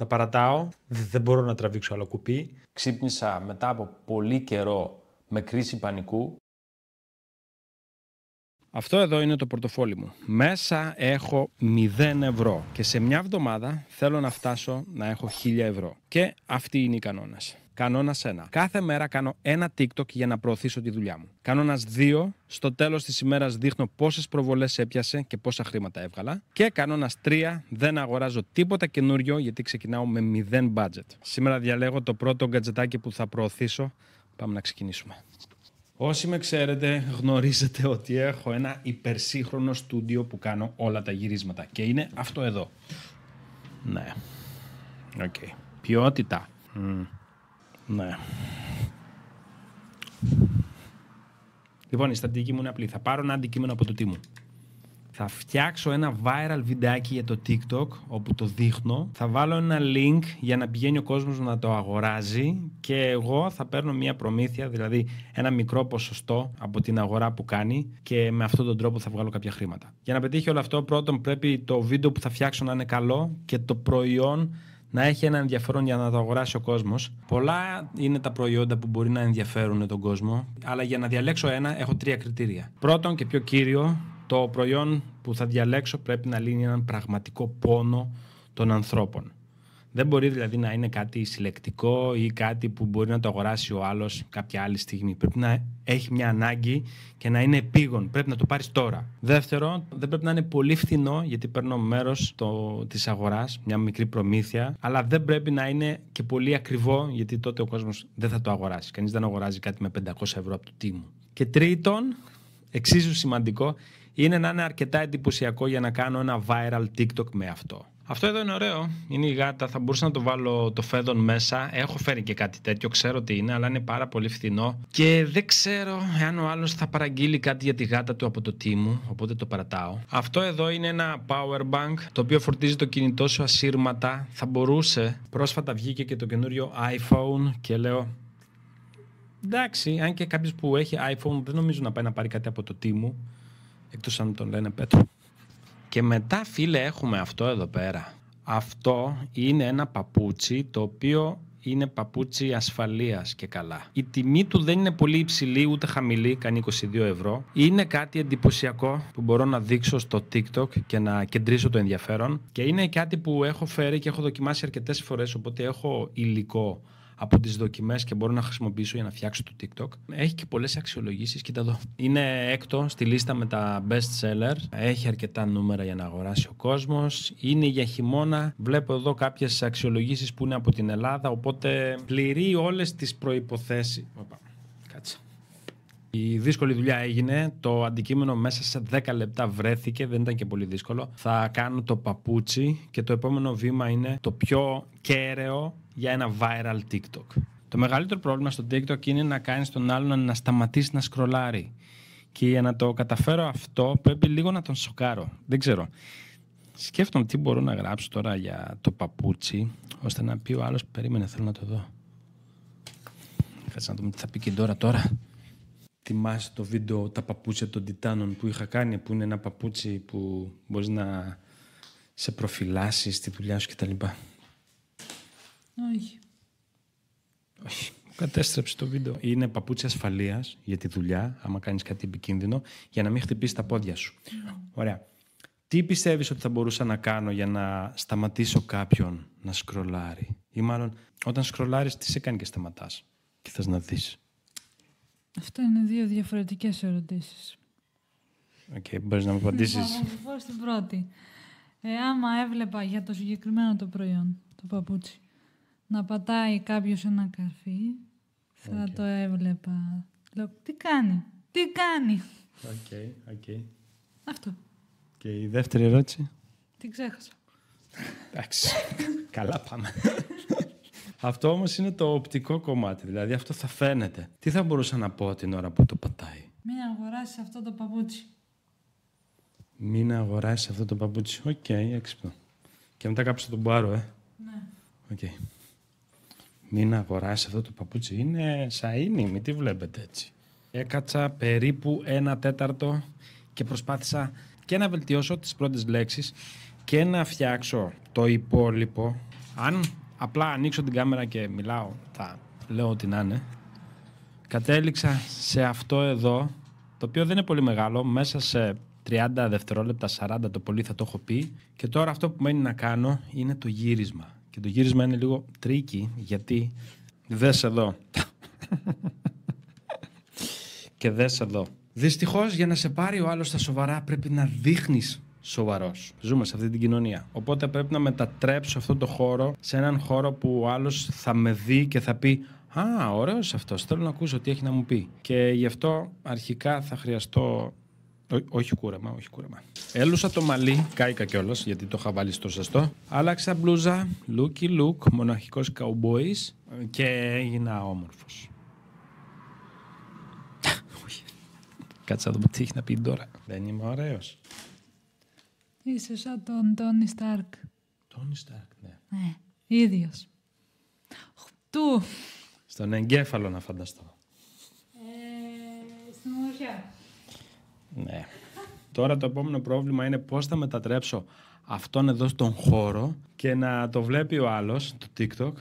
Τα παρατάω, δεν μπορώ να τραβήξω άλλο κουπί. Ξύπνησα μετά από πολύ καιρό με κρίση πανικού. Αυτό εδώ είναι το πορτοφόλι μου. Μέσα έχω 0 ευρώ και σε μια εβδομάδα θέλω να φτάσω να έχω 1000 ευρώ. Και αυτοί είναι οι κανόνες. Κανόνας 1. Κάθε μέρα κάνω ένα TikTok για να προωθήσω τη δουλειά μου. Κανόνας 2. Στο τέλος της ημέρας δείχνω πόσες προβολές έπιασε και πόσα χρήματα έβγαλα. Και κανόνας 3. Δεν αγοράζω τίποτα καινούριο γιατί ξεκινάω με 0 budget. Σήμερα διαλέγω το πρώτο γκατζετάκι που θα προωθήσω. Πάμε να ξεκινήσουμε. Όσοι με ξέρετε γνωρίζετε ότι έχω ένα υπερσύγχρονο στούντιο που κάνω όλα τα γυρίσματα. Και είναι αυτό εδώ. Ναι. Οκ. Ποιότητα. Ναι. Λοιπόν, η στρατηγική μου είναι απλή. Θα πάρω ένα αντικείμενο από το τι μου. Θα φτιάξω ένα viral βιντεάκι για το TikTok όπου το δείχνω. Θα βάλω ένα link για να πηγαίνει ο κόσμος να το αγοράζει και εγώ θα παίρνω μια προμήθεια, δηλαδή ένα μικρό ποσοστό από την αγορά που κάνει και με αυτόν τον τρόπο θα βγάλω κάποια χρήματα. Για να πετύχει όλο αυτό, πρώτον πρέπει το βίντεο που θα φτιάξω να είναι καλό και το προϊόν να έχει ένα ενδιαφέρον για να το αγοράσει ο κόσμος. Πολλά είναι τα προϊόντα που μπορεί να ενδιαφέρουν τον κόσμο, αλλά για να διαλέξω ένα έχω 3 κριτήρια. Πρώτον και πιο κύριο, το προϊόν που θα διαλέξω πρέπει να λύνει έναν πραγματικό πόνο των ανθρώπων. Δεν μπορεί δηλαδή να είναι κάτι συλλεκτικό ή κάτι που μπορεί να το αγοράσει ο άλλος κάποια άλλη στιγμή. Πρέπει να έχει μια ανάγκη και να είναι επίγον. Πρέπει να το πάρεις τώρα. Δεύτερο, δεν πρέπει να είναι πολύ φθηνό, γιατί παίρνω μέρος της αγοράς, μια μικρή προμήθεια. Αλλά δεν πρέπει να είναι και πολύ ακριβό, γιατί τότε ο κόσμος δεν θα το αγοράσει. Κανείς δεν αγοράζει κάτι με 500 ευρώ από το τίμου. Και τρίτον, εξίσου σημαντικό, είναι να είναι αρκετά εντυπωσιακό για να κάνω ένα viral TikTok με αυτό. Αυτό εδώ είναι ωραίο. Είναι η γάτα. Θα μπορούσα να το βάλω το φέδον μέσα. Έχω φέρει και κάτι τέτοιο. Ξέρω τι είναι, αλλά είναι πάρα πολύ φθηνό. Και δεν ξέρω εάν ο άλλος θα παραγγείλει κάτι για τη γάτα του από το Temu. Οπότε το παρατάω. Αυτό εδώ είναι ένα power bank το οποίο φορτίζει το κινητό σου ασύρματα. Θα μπορούσε. Πρόσφατα βγήκε και το καινούριο iPhone και λέω. Εντάξει, αν και κάποιος που έχει iPhone δεν νομίζω να πάει να πάρει κάτι από το Temu. Εκτός αν τον λένε Πέτρο. Και μετά, φίλε, έχουμε αυτό εδώ πέρα. Αυτό είναι ένα παπούτσι το οποίο είναι παπούτσι ασφαλείας και καλά. Η τιμή του δεν είναι πολύ υψηλή ούτε χαμηλή, κάνει 22 ευρώ. Είναι κάτι εντυπωσιακό που μπορώ να δείξω στο TikTok και να κεντρήσω το ενδιαφέρον. Και είναι κάτι που έχω φέρει και έχω δοκιμάσει αρκετές φορές, οπότε έχω υλικό από τις δοκιμές και μπορώ να χρησιμοποιήσω για να φτιάξω το TikTok. Έχει και πολλές αξιολογήσεις, κοίτα εδώ. Είναι έκτο στη λίστα με τα best seller. Έχει αρκετά νούμερα για να αγοράσει ο κόσμος. Είναι για χειμώνα. Βλέπω εδώ κάποιες αξιολογήσεις που είναι από την Ελλάδα, οπότε πληρεί όλες τις προϋποθέσεις. Κάτσε. Η δύσκολη δουλειά έγινε. Το αντικείμενο μέσα σε 10 λεπτά βρέθηκε, δεν ήταν και πολύ δύσκολο. Θα κάνω το παπούτσι και το επόμενο βήμα είναι το πιο κέραιο για ένα viral TikTok. Το μεγαλύτερο πρόβλημα στο TikTok είναι να κάνεις τον άλλον να σταματήσει να σκρολάρει. Και για να το καταφέρω αυτό πρέπει λίγο να τον σοκάρω. Δεν ξέρω. Σκέφτομαι τι μπορώ να γράψω τώρα για το παπούτσι, ώστε να πει ο άλλος, περίμενε, θέλω να το δω. Κάτσε να δούμε τι θα πει και τώρα. Θυμάσαι το βίντεο τα παπούτσια των Τιτάνων που είχα κάνει, που είναι ένα παπούτσι που μπορείς να σε προφυλάσει στη δουλειά σου κτλ. Όχι. Όχι. Μου κατέστρεψε το βίντεο. Είναι παπούτσι ασφαλείας για τη δουλειά, άμα κάνεις κάτι επικίνδυνο, για να μην χτυπήσει τα πόδια σου. Ωραία. Τι πιστεύεις ότι θα μπορούσα να κάνω για να σταματήσω κάποιον να σκρολάρει? Ή μάλλον, όταν σκρολάρεις, τι σε κάνει και σταματάς? Και θες να δεις. Αυτό είναι 2 διαφορετικές ερωτήσεις. Οκ, μπορείς να μου απαντήσεις. Θα σου πω στην πρώτη. Άμα έβλεπα για το συγκεκριμένο το προϊόν, το παπούτσι, να πατάει κάποιος ένα καρφί, θα το έβλεπα. Λέω, τι κάνει. Οκ. Αυτό. Και η δεύτερη ερώτηση. Την ξέχασα. Εντάξει, καλά πάμε. Αυτό όμως είναι το οπτικό κομμάτι, δηλαδή αυτό θα φαίνεται. Τι θα μπορούσα να πω την ώρα που το πατάει? Μην αγοράσεις αυτό το παπούτσι. Μην αγοράσεις αυτό το παπούτσι. Οκ, έξυπνο. Και μετά κάποιος θα τον πάρω, Ναι. Οκ. Μην αγοράσεις αυτό το παπούτσι. Είναι σαΐνι, μην τη βλέπετε έτσι. Έκατσα περίπου 1/4 και προσπάθησα και να βελτιώσω τις πρώτες λέξεις και να φτιάξω το υπόλοιπο Αν απλά ανοίξω την κάμερα και μιλάω, θα λέω ό,τι να είναι. Κατέληξα σε αυτό εδώ, το οποίο δεν είναι πολύ μεγάλο, μέσα σε 30 δευτερόλεπτα, 40 το πολύ θα το έχω πει. Και τώρα αυτό που μένει να κάνω είναι το γύρισμα. Και το γύρισμα είναι λίγο τρίκι, γιατί δες εδώ. Και δες εδώ. Δυστυχώς, για να σε πάρει ο άλλος στα σοβαρά πρέπει να δείχνεις σοβαρός. Ζούμε σε αυτή την κοινωνία. Οπότε πρέπει να μετατρέψω αυτό το χώρο σε έναν χώρο που ο άλλος θα με δει και θα πει «Α, ωραίος αυτός, θέλω να ακούσω τι έχει να μου πει». Και γι' αυτό αρχικά θα χρειαστώ... Όχι κούρεμα. Έλουσα το μαλλί, κάηκα κιόλας γιατί το είχα βάλει στο ζεστό. Άλλαξα μπλούζα, looky look, μοναχικός καουμπόης και έγινα όμορφος. Κάτσε να δούμε τι έχει να πει τώρα. Δεν είμαι ωραίος. Είσαι σαν τον Τόνι Σταρκ. Τόνι Σταρκ, ναι. Ναι, ίδιος. Του. Στον εγκέφαλο να φανταστώ. Στην ομορφιά. Ναι. Τώρα το επόμενο πρόβλημα είναι πώς θα μετατρέψω αυτόν εδώ στον χώρο και να το βλέπει ο άλλος, το TikTok,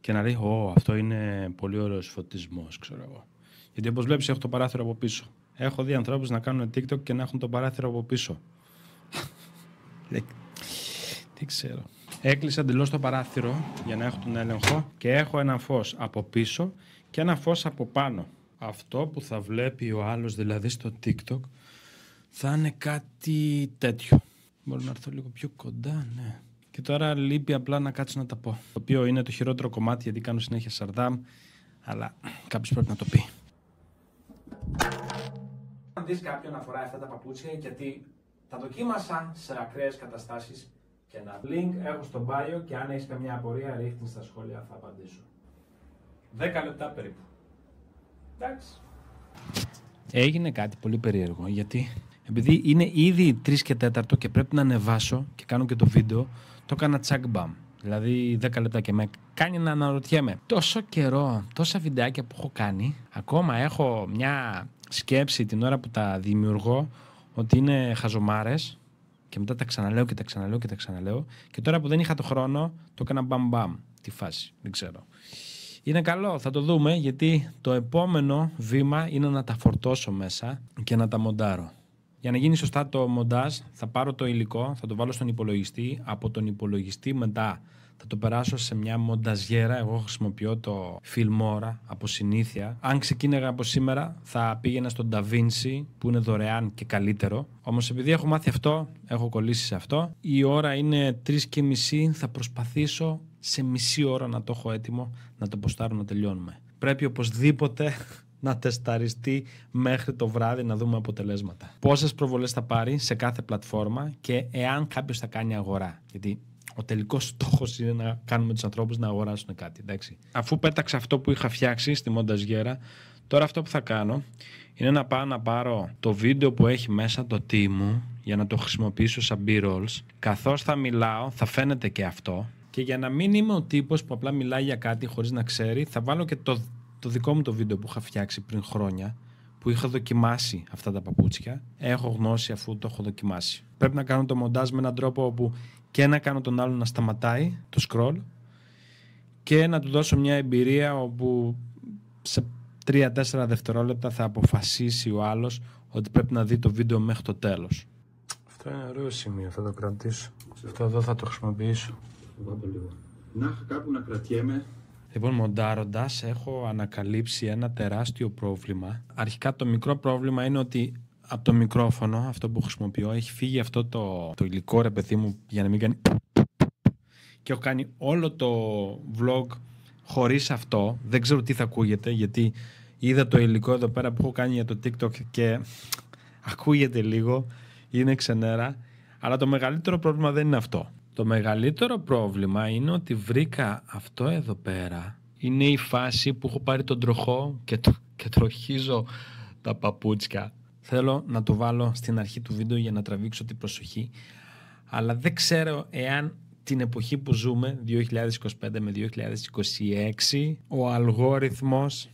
και να λέει «Ω, αυτό είναι πολύ ωραίος φωτισμός», ξέρω εγώ. Γιατί όπως βλέπεις έχω το παράθυρο από πίσω. Έχω δει ανθρώπους να κάνουν TikTok και να έχουν το παράθυρο από πίσω. Τι ξέρω. Έκλεισα εντελώς το παράθυρο για να έχω τον έλεγχο και έχω ένα φως από πίσω και ένα φως από πάνω. Αυτό που θα βλέπει ο άλλος δηλαδή στο TikTok θα είναι κάτι τέτοιο. Μπορώ να έρθω λίγο πιο κοντά, ναι. Και τώρα λείπει απλά να κάτσω να τα πω. Το οποίο είναι το χειρότερο κομμάτι γιατί κάνω συνέχεια σαρδάμ, αλλά κάποιος πρέπει να το πει. Αν δεις κάποιον να φοράει αυτά τα παπούτσια, γιατί τα δοκίμασα σε ακραίες καταστάσεις και ένα link έχω στο bio και αν έχεις καμιά απορία ρίχνει στα σχόλια, θα απαντήσω. 10 λεπτά περίπου. Εντάξει. Έγινε κάτι πολύ περίεργο γιατί επειδή είναι ήδη 3 και 4 και πρέπει να ανεβάσω και κάνω και το βίντεο, το έκανα τσακμπαμ. Δηλαδή 10 λεπτά και με κάνει να αναρωτιέμαι. Τόσο καιρό, τόσα βιντεάκια που έχω κάνει, ακόμα έχω μια σκέψη την ώρα που τα δημιουργώ ότι είναι χαζομάρες και μετά τα ξαναλέω και τα ξαναλέω και τα ξαναλέω και τώρα που δεν είχα το χρόνο το έκανα μπαμ. Τη φάση, δεν ξέρω. Είναι καλό, θα το δούμε γιατί το επόμενο βήμα είναι να τα φορτώσω μέσα και να τα μοντάρω. Για να γίνει σωστά το μοντάζ θα πάρω το υλικό, θα το βάλω στον υπολογιστή, από τον υπολογιστή μετά θα το περάσω σε μια μονταζιέρα. Εγώ χρησιμοποιώ το Filmora από συνήθεια. Αν ξεκίναγα από σήμερα θα πήγαινα στον DaVinci που είναι δωρεάν και καλύτερο. Όμως επειδή έχω μάθει αυτό, έχω κολλήσει σε αυτό. Η ώρα είναι 3:30, θα προσπαθήσω σε μισή ώρα να το έχω έτοιμο, να το ποστάρω να τελειώνουμε. Πρέπει οπωσδήποτε να τεσταριστεί μέχρι το βράδυ να δούμε αποτελέσματα. Πόσες προβολές θα πάρει σε κάθε πλατφόρμα και εάν κάποιος θα κάνει αγορά. Γιατί ο τελικός στόχος είναι να κάνουμε τους ανθρώπους να αγοράσουν κάτι, εντάξει. Αφού πέταξα αυτό που είχα φτιάξει στη μονταζιέρα, τώρα αυτό που θα κάνω είναι να πάω να πάρω το βίντεο που έχει μέσα το team μου για να το χρησιμοποιήσω σαν B-rolls. Καθώς θα μιλάω, θα φαίνεται και αυτό. Και για να μην είμαι ο τύπος που απλά μιλάει για κάτι χωρίς να ξέρει, θα βάλω και το δικό μου το βίντεο που είχα φτιάξει πριν χρόνια, που είχα δοκιμάσει αυτά τα παπούτσια. Έχω γνώση αφού το έχω δοκιμάσει. Πρέπει να κάνω το μοντάζ με έναν τρόπο όπου και να κάνω τον άλλον να σταματάει το scroll και να του δώσω μια εμπειρία όπου σε 3-4 δευτερόλεπτα θα αποφασίσει ο άλλος ότι πρέπει να δει το βίντεο μέχρι το τέλος. Αυτό είναι ωραίο σημείο, θα το κρατήσω. Αυτό εδώ θα το χρησιμοποιήσω. Να έχω κάπου να κρατιέμαι. Λοιπόν, μοντάροντας έχω ανακαλύψει ένα τεράστιο πρόβλημα. Αρχικά το μικρό πρόβλημα είναι ότι από το μικρόφωνο, αυτό που χρησιμοποιώ, έχει φύγει αυτό το υλικό, ρε παιδί μου, για να μην κάνει... Και έχω κάνει όλο το vlog χωρίς αυτό. Δεν ξέρω τι θα ακούγεται, γιατί είδα το υλικό εδώ πέρα που έχω κάνει για το TikTok και ακούγεται λίγο, είναι ξενέρα. Αλλά το μεγαλύτερο πρόβλημα δεν είναι αυτό. Το μεγαλύτερο πρόβλημα είναι ότι βρήκα αυτό εδώ πέρα. Είναι η φάση που έχω πάρει τον τροχό και τροχίζω τα παπούτσια. Θέλω να το βάλω στην αρχή του βίντεο για να τραβήξω την προσοχή. Αλλά δεν ξέρω εάν την εποχή που ζούμε, 2025 με 2026, ο αλγόριθμος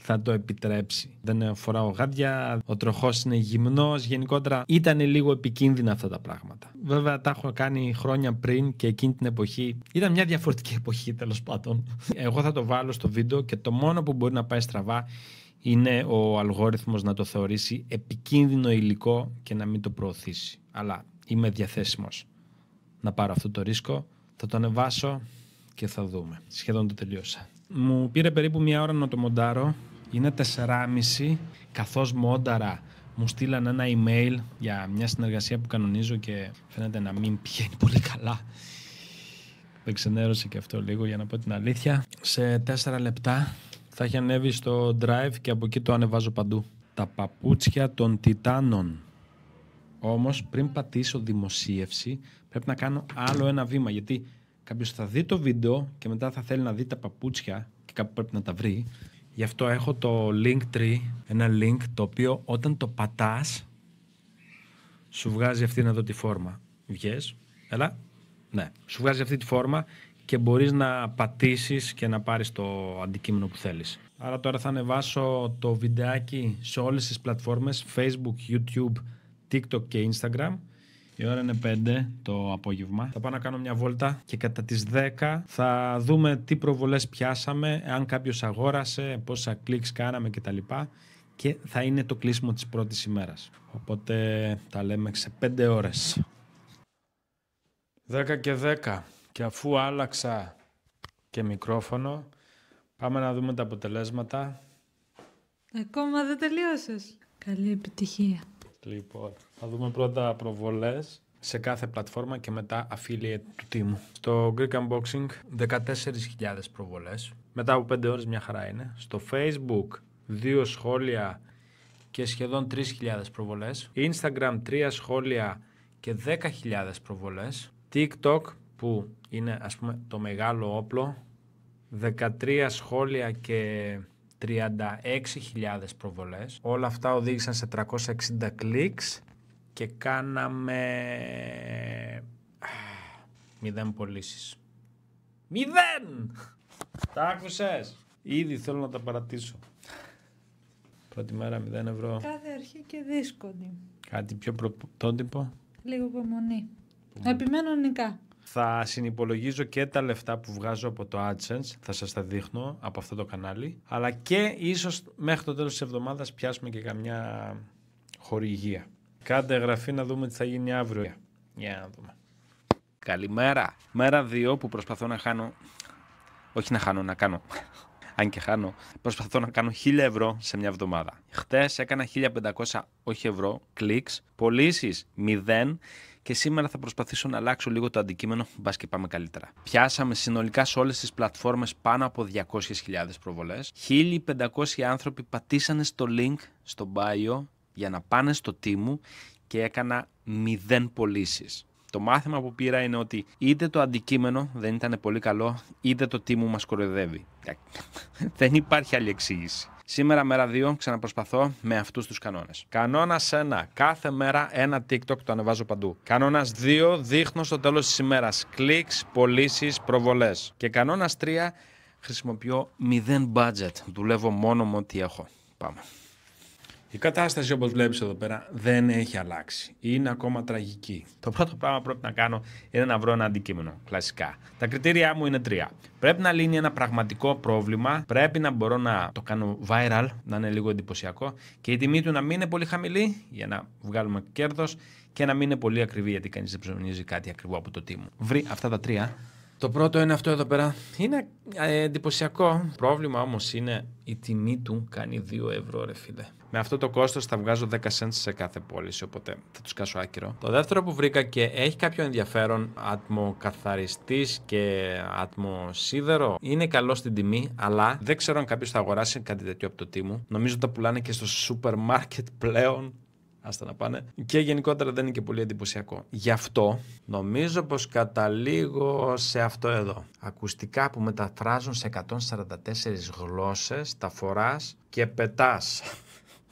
θα το επιτρέψει. Δεν φοράω γάντια, ο τροχός είναι γυμνός. Γενικότερα ήταν λίγο επικίνδυνα αυτά τα πράγματα. Βέβαια τα έχω κάνει χρόνια πριν και εκείνη την εποχή ήταν μια διαφορετική εποχή, τέλος πάντων. Εγώ θα το βάλω στο βίντεο και το μόνο που μπορεί να πάει στραβά είναι ο αλγόριθμος να το θεωρήσει επικίνδυνο υλικό και να μην το προωθήσει. Αλλά είμαι διαθέσιμος να πάρω αυτό το ρίσκο, θα το ανεβάσω και θα δούμε. Σχεδόν το τελείωσα. Μου πήρε περίπου μια ώρα να το μοντάρω. Είναι 4,5. Καθώς μόνταρα μου στείλαν ένα email για μια συνεργασία που κανονίζω και φαίνεται να μην πηγαίνει πολύ καλά. Με ξενέρωσε και αυτό λίγο, για να πω την αλήθεια. Σε 4 λεπτά θα έχει ανέβει στο Drive και από εκεί το ανεβάζω παντού. Τα παπούτσια των Τιτάνων. Όμως πριν πατήσω δημοσίευση πρέπει να κάνω άλλο ένα βήμα, γιατί κάποιος θα δει το βίντεο και μετά θα θέλει να δει τα παπούτσια και κάπου πρέπει να τα βρει. Γι' αυτό έχω το Linktree, ένα link το οποίο όταν το πατάς σου βγάζει αυτήν εδώ τη φόρμα. Βγες, έλα, ναι, σου βγάζει αυτή τη φόρμα και μπορείς να πατήσεις και να πάρεις το αντικείμενο που θέλεις. Άρα τώρα θα ανεβάσω το βιντεάκι σε όλες τις πλατφόρμες, Facebook, YouTube, TikTok και Instagram. Η ώρα είναι 5 το απόγευμα. Θα πάω να κάνω μια βόλτα και κατά τις 10 θα δούμε τι προβολές πιάσαμε, αν κάποιος αγόρασε, πόσα κλικς κάναμε κτλ. Και θα είναι το κλείσιμο της πρώτης ημέρας. Οπότε τα λέμε σε 5 ώρες. 10 και 10. Και αφού άλλαξα και μικρόφωνο, πάμε να δούμε τα αποτελέσματα. Ακόμα δεν τελείωσες. Καλή επιτυχία. Λοιπόν, θα δούμε πρώτα προβολές σε κάθε πλατφόρμα και μετά affiliate του τίμου. Στο Greek Unboxing 14.000 προβολές. Μετά από 5 ώρες μια χαρά είναι. Στο Facebook 2 σχόλια και σχεδόν 3.000 προβολές. Instagram 3 σχόλια και 10.000 προβολές. TikTok που είναι ας πούμε το μεγάλο όπλο, 13 σχόλια και 36.000 προβολές. Όλα αυτά οδήγησαν σε 360 κλικς και κάναμε 0 πωλήσεις. 0! Τα άκουσες? Ήδη θέλω να τα παρατήσω. Πρώτη μέρα 0 ευρώ. Κάθε αρχή και δύσκολη. Κάτι πιο πρωτότυπο. Λίγο υπομονή. Επιμένω νικά. Θα συνυπολογίζω και τα λεφτά που βγάζω από το AdSense, θα σας τα δείχνω από αυτό το κανάλι, αλλά και ίσως μέχρι το τέλος της εβδομάδας πιάσουμε και καμιά χορηγία. Κάντε εγγραφή να δούμε τι θα γίνει αύριο. Για να δούμε. Καλημέρα. Μέρα 2 που προσπαθώ να χάνω, όχι να χάνω, να κάνω. Αν και χάνω, προσπαθώ να κάνω 1.000 ευρώ σε μια εβδομάδα. Χτες έκανα 1.500 όχι ευρώ, κλικς, πωλήσεις 0 και σήμερα θα προσπαθήσω να αλλάξω λίγο το αντικείμενο, μπας και πάμε καλύτερα. Πιάσαμε συνολικά σε όλες τις πλατφόρμες πάνω από 200.000 προβολές. 1.500 άνθρωποι πατήσανε στο link στο bio για να πάνε στο τίμου και έκανα 0 πωλήσεις. Το μάθημα που πήρα είναι ότι είτε το αντικείμενο δεν ήταν πολύ καλό, είτε το τίμου μας κοροϊδεύει. Δεν υπάρχει άλλη εξήγηση. Σήμερα μέρα 2 ξαναπροσπαθώ με αυτούς τους κανόνες. Κανόνας 1. Κάθε μέρα ένα TikTok το ανεβάζω παντού. Κανόνας 2. Δείχνω στο τέλος της ημέρας κλικς, πωλήσεις, προβολές. Και κανόνας 3. Χρησιμοποιώ 0 budget. Δουλεύω μόνο με ό,τι έχω. Πάμε. Η κατάσταση όπως βλέπεις εδώ πέρα δεν έχει αλλάξει. Είναι ακόμα τραγική. Το πρώτο πράγμα που πρέπει να κάνω είναι να βρω ένα αντικείμενο. Κλασικά. Τα κριτήριά μου είναι 3. Πρέπει να λύνει ένα πραγματικό πρόβλημα. Πρέπει να μπορώ να το κάνω viral, να είναι λίγο εντυπωσιακό. Και η τιμή του να μην είναι πολύ χαμηλή για να βγάλουμε κέρδος και να μην είναι πολύ ακριβή γιατί κανείς δεν ψωνίζει κάτι ακριβό από το τίμου. Βρει αυτά τα 3. Το πρώτο είναι αυτό εδώ πέρα. Είναι εντυπωσιακό. Πρόβλημα όμως είναι η τιμή του κάνει 2 ευρώ ρε φίλε. Με αυτό το κόστος θα βγάζω 10 cents σε κάθε πώληση, οπότε θα τους κάσω άκυρο. Το δεύτερο που βρήκα και έχει κάποιο ενδιαφέρον, ατμοκαθαριστής και ατμοσίδερο, είναι καλό στην τιμή, αλλά δεν ξέρω αν κάποιος θα αγοράσει κάτι τέτοιο από το τίμου. Νομίζω τα πουλάνε και στο σούπερ μάρκετ πλέον. Άστα να πάνε. Και γενικότερα δεν είναι και πολύ εντυπωσιακό. Γι' αυτό νομίζω πως καταλήγω σε αυτό εδώ. Ακουστικά που μεταφράζουν σε 144 γλώσσες, τα φοράς και πετάς.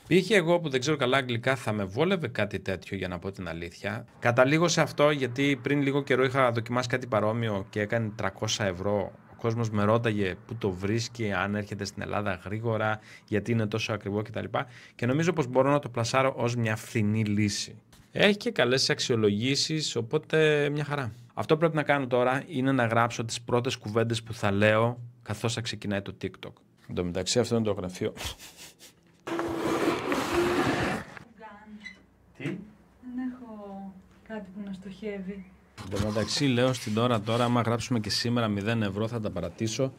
Π.χ. εγώ που δεν ξέρω καλά αγγλικά θα με βόλευε κάτι τέτοιο για να πω την αλήθεια. Καταλήγω σε αυτό γιατί πριν λίγο καιρό είχα δοκιμάσει κάτι παρόμοιο και έκανε 300 ευρώ ο κόσμος με ρώταγε πού το βρίσκει, αν έρχεται στην Ελλάδα γρήγορα, γιατί είναι τόσο ακριβό κτλ. Και νομίζω πως μπορώ να το πλασάρω ως μια φθηνή λύση. Έχει και καλές αξιολογήσεις, οπότε μια χαρά. Αυτό που πρέπει να κάνω τώρα είναι να γράψω τις πρώτες κουβέντες που θα λέω καθώς θα ξεκινάει το TikTok. Εν τω μεταξύ, αυτό είναι το γραφείο. Τι? Δεν έχω κάτι που να στοχεύει. Εν τω μεταξύ, λέω στην τώρα, άμα γράψουμε και σήμερα 0 ευρώ, θα τα παρατήσω.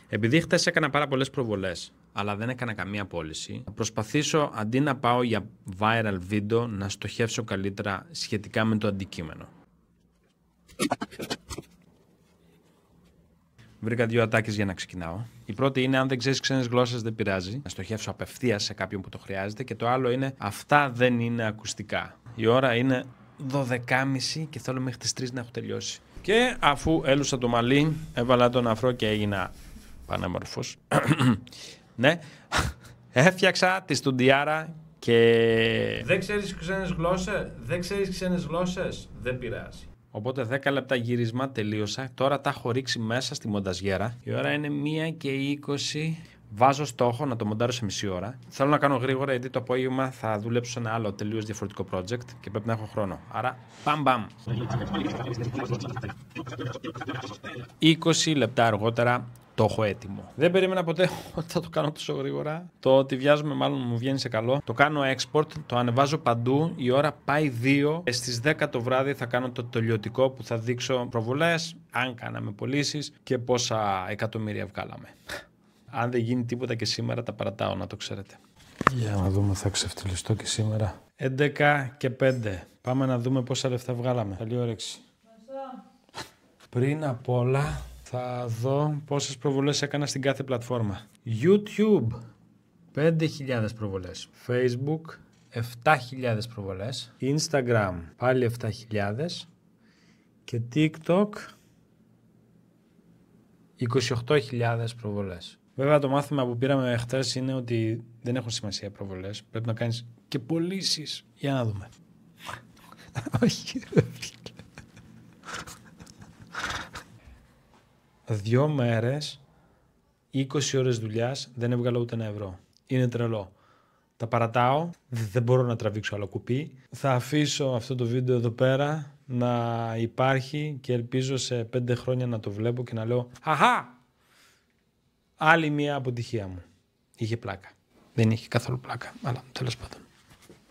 Επειδή χτες έκανα πάρα πολλές προβολές, αλλά δεν έκανα καμία πώληση, θα προσπαθήσω αντί να πάω για viral βίντεο να στοχεύσω καλύτερα σχετικά με το αντικείμενο. Βρήκα 2 ατάκες για να ξεκινάω. Η πρώτη είναι: αν δεν ξέρεις ξένες γλώσσες, δεν πειράζει. Να στοχεύσω απευθείας σε κάποιον που το χρειάζεται. Και το άλλο είναι: αυτά δεν είναι ακουστικά. Η ώρα είναι 12.30 και θέλω μέχρι τις 3 να έχω τελειώσει. Και αφού έλουσα το μαλλί, έβαλα τον αφρό και έγινα πανέμορφος. Ναι, έφτιαξα τη στουντιάρα και... Δεν ξέρεις ξένες γλώσσες, δεν πειράζει. Οπότε 10 λεπτά γύρισμα, τελείωσα. Τώρα τα έχω ρίξει μέσα στη μονταζιέρα. Η ώρα είναι 1:20. Βάζω στόχο να το μοντάρω σε μισή ώρα. Θέλω να κάνω γρήγορα γιατί το απόγευμα θα δουλέψω σε ένα άλλο τελείως διαφορετικό project και πρέπει να έχω χρόνο. Άρα, μπαμ. 20 λεπτά αργότερα το έχω έτοιμο. Δεν περίμενα ποτέ ότι θα το κάνω τόσο γρήγορα. Το ότι βιάζομαι μάλλον μου βγαίνει σε καλό. Το κάνω export, το ανεβάζω παντού. Η ώρα πάει 2. Στις 10 το βράδυ θα κάνω το τελειωτικό που θα δείξω προβολές, αν κάναμε πωλήσεις και πόσα εκατομμύρια βγάλαμε. Αν δεν γίνει τίποτα και σήμερα, τα παρατάω, να το ξέρετε. Για να δούμε, θα ξεφτυλιστώ και σήμερα. 11 και 5. Πάμε να δούμε πόσα λεφτά βγάλαμε. Καλή όρεξη. Πριν απ' όλα, θα δω πόσες προβολές έκανα στην κάθε πλατφόρμα. YouTube, 5.000 προβολές. Facebook, 7.000 προβολές. Instagram, πάλι 7.000. Και TikTok, 28.000 προβολές. Βέβαια το μάθημα που πήραμε χτες είναι ότι δεν έχουν σημασία οι προβολές. Πρέπει να κάνεις και πωλήσεις. Για να δούμε. Όχι ρε φίλε. 2 μέρες, 20 ώρες δουλειάς, δεν έβγαλα ούτε ένα ευρώ. Είναι τρελό. Τα παρατάω, δεν μπορώ να τραβήξω άλλο κουπί. Θα αφήσω αυτό το βίντεο εδώ πέρα να υπάρχει και ελπίζω σε 5 χρόνια να το βλέπω και να λέω «Αχα! Άλλη μια αποτυχία μου». Είχε πλάκα. Δεν είχε καθόλου πλάκα, αλλά τέλος πάντων.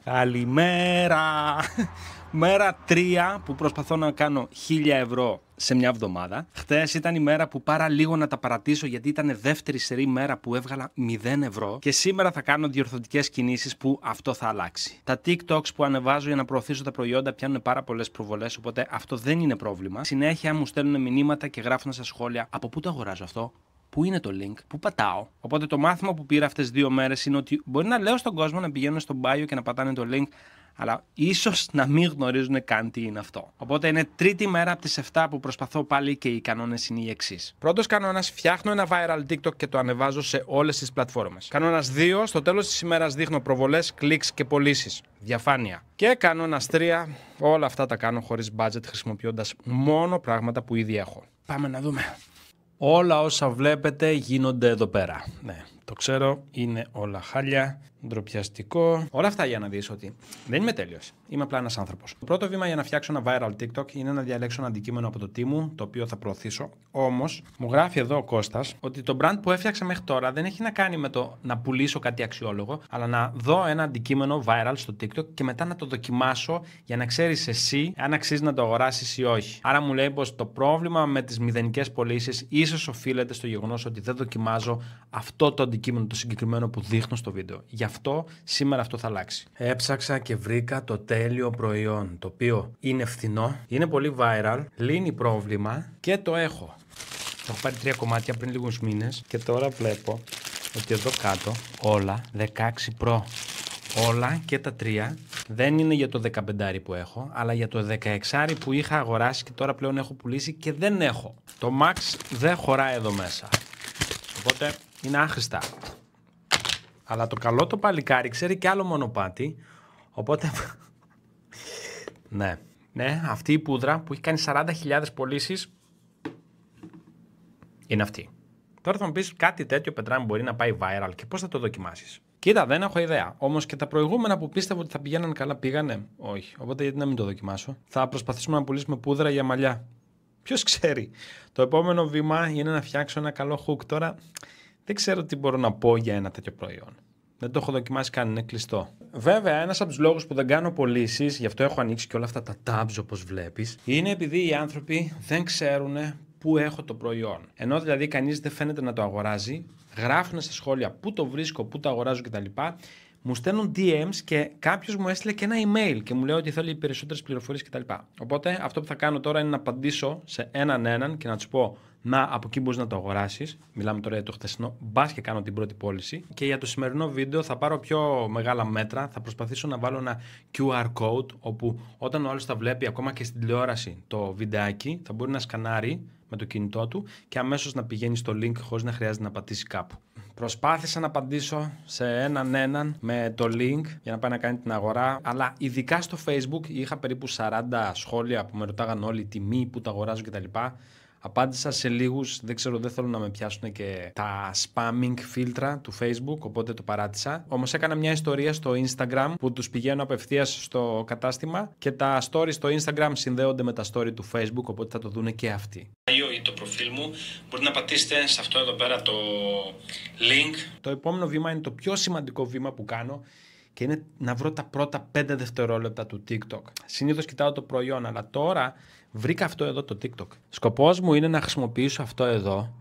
Καλημέρα! Μέρα 3 που προσπαθώ να κάνω 1.000 ευρώ σε μια εβδομάδα. Χτες ήταν η μέρα που πάρα λίγο να τα παρατήσω γιατί ήταν δεύτερη σερή μέρα που έβγαλα 0 ευρώ. Και σήμερα θα κάνω διορθωτικές κινήσεις που αυτό θα αλλάξει. Τα TikToks που ανεβάζω για να προωθήσω τα προϊόντα πιάνουν πάρα πολλές προβολές, οπότε αυτό δεν είναι πρόβλημα. Συνέχεια μου στέλνουν μηνύματα και γράφουν στα σχόλια από πού το αγοράζω αυτό. Πού είναι το link, πού πατάω. Οπότε το μάθημα που πήρα αυτές τις 2 μέρες είναι ότι μπορεί να λέω στον κόσμο να πηγαίνουν στο bio και να πατάνε το link, αλλά ίσως να μην γνωρίζουν καν τι είναι αυτό. Οπότε είναι τρίτη μέρα από τις 7 που προσπαθώ πάλι και οι κανόνες είναι οι εξής. Πρώτος κανόνας, φτιάχνω ένα viral TikTok και το ανεβάζω σε όλες τις πλατφόρμες. Κανόνας 2, στο τέλος της ημέρας δείχνω προβολές, κλικς και πωλήσεις. Διαφάνεια. Και κανόνας 3, όλα αυτά τα κάνω χωρίς budget χρησιμοποιώντας μόνο πράγματα που ήδη έχω. Πάμε να δούμε. Όλα όσα βλέπετε γίνονται εδώ πέρα. Ναι, το ξέρω, είναι όλα χάλια, ντροπιαστικό. Όλα αυτά για να δεις ότι δεν είμαι τέλειος. Είμαι απλά ένας άνθρωπος. Το πρώτο βήμα για να φτιάξω ένα viral TikTok είναι να διαλέξω ένα αντικείμενο από το team μου, το οποίο θα προωθήσω. Όμως, μου γράφει εδώ ο Κώστας ότι το brand που έφτιαξα μέχρι τώρα δεν έχει να κάνει με το να πουλήσω κάτι αξιόλογο, αλλά να δω ένα αντικείμενο viral στο TikTok και μετά να το δοκιμάσω για να ξέρεις εσύ αν αξίζει να το αγοράσεις ή όχι. Άρα μου λέει πως το πρόβλημα με τις μηδενικές πωλήσεις ίσως οφείλεται στο γεγονός ότι δεν δοκιμάζω αυτό το αντικείμενο το συγκεκριμένο που δείχνω στο βίντεο. Γι' αυτό σήμερα αυτό θα αλλάξει. Έψαξα και βρήκα το τέλειο προϊόν, το οποίο είναι φθηνό, είναι πολύ viral, λύνει πρόβλημα και το έχω. Το έχω πάρει 3 κομμάτια πριν λίγους μήνες και τώρα βλέπω ότι εδώ κάτω όλα 16 Pro. Όλα και τα 3 δεν είναι για το 15 που έχω, αλλά για το 16 που είχα αγοράσει και τώρα πλέον έχω πουλήσει και δεν έχω. Το Max δεν χωράει εδώ μέσα. Οπότε είναι άχρηστα. Αλλά το καλό το παλικάρι ξέρει και άλλο μονοπάτι. Οπότε... ναι, αυτή η πούδρα που έχει κάνει 40.000 πωλήσεις είναι αυτή. Τώρα θα μου πεις κάτι τέτοιο, Πετρά, μπορεί να πάει viral και πώς θα το δοκιμάσεις. Κοίτα, δεν έχω ιδέα. Όμως και τα προηγούμενα που πίστευα ότι θα πηγαίναν καλά πήγανε. Όχι. Οπότε γιατί να μην το δοκιμάσω. Θα προσπαθήσουμε να πουλήσουμε πούδρα για μαλλιά. Ποιος ξέρει. Το επόμενο βήμα είναι να φτιάξω ένα καλό hook. Τώρα δεν ξέρω τι μπορώ να πω για ένα τέτοιο προϊόν. Δεν το έχω δοκιμάσει καν, είναι κλειστό. Βέβαια, ένας από τους λόγους που δεν κάνω πωλήσεις, γι' αυτό έχω ανοίξει και όλα αυτά τα tabs όπως βλέπεις, είναι επειδή οι άνθρωποι δεν ξέρουν πού έχω το προϊόν. Ενώ δηλαδή κανείς δεν φαίνεται να το αγοράζει, γράφουν στα σχόλια πού το βρίσκω, πού το αγοράζω κτλ. Μου στέλνουν DMs και κάποιος μου έστειλε και ένα email και μου λέει ότι θέλει περισσότερες πληροφορίες κτλ. Οπότε αυτό που θα κάνω τώρα είναι να απαντήσω σε έναν και να τους πω να από εκεί μπορείς να το αγοράσεις. Μιλάμε τώρα για το χτεσινό, μπας και κάνω την πρώτη πώληση. Και για το σημερινό βίντεο θα πάρω πιο μεγάλα μέτρα. Θα προσπαθήσω να βάλω ένα QR code όπου όταν ο άλλος θα βλέπει ακόμα και στην τηλεόραση το βιντεάκι θα μπορεί να σκανάρει με το κινητό του και αμέσως να πηγαίνει στο link χωρίς να χρειάζεται να πατήσει κάπου. Προσπάθησα να απαντήσω σε έναν με το link για να πάει να κάνει την αγορά, αλλά ειδικά στο Facebook είχα περίπου 40 σχόλια που με ρωτάγαν όλοι τιμή, που τα αγοράζω κτλ. Απάντησα σε λίγους, δεν ξέρω, δεν θέλω να με πιάσουν και τα spamming φίλτρα του Facebook, οπότε το παράτησα. Όμως έκανα μια ιστορία στο Instagram που τους πηγαίνω απευθείας στο κατάστημα και τα stories στο Instagram συνδέονται με τα story του Facebook, οπότε θα το δούνε και αυτοί. Ή το προφίλ μου, μπορείτε να πατήσετε σε αυτό εδώ πέρα το link. Το επόμενο βήμα είναι το πιο σημαντικό βήμα που κάνω και είναι να βρω τα πρώτα 5 δευτερόλεπτα του TikTok. Συνήθως κοιτάω το προϊόν, αλλά τώρα βρήκα αυτό εδώ το TikTok. Σκοπός μου είναι να χρησιμοποιήσω αυτό εδώ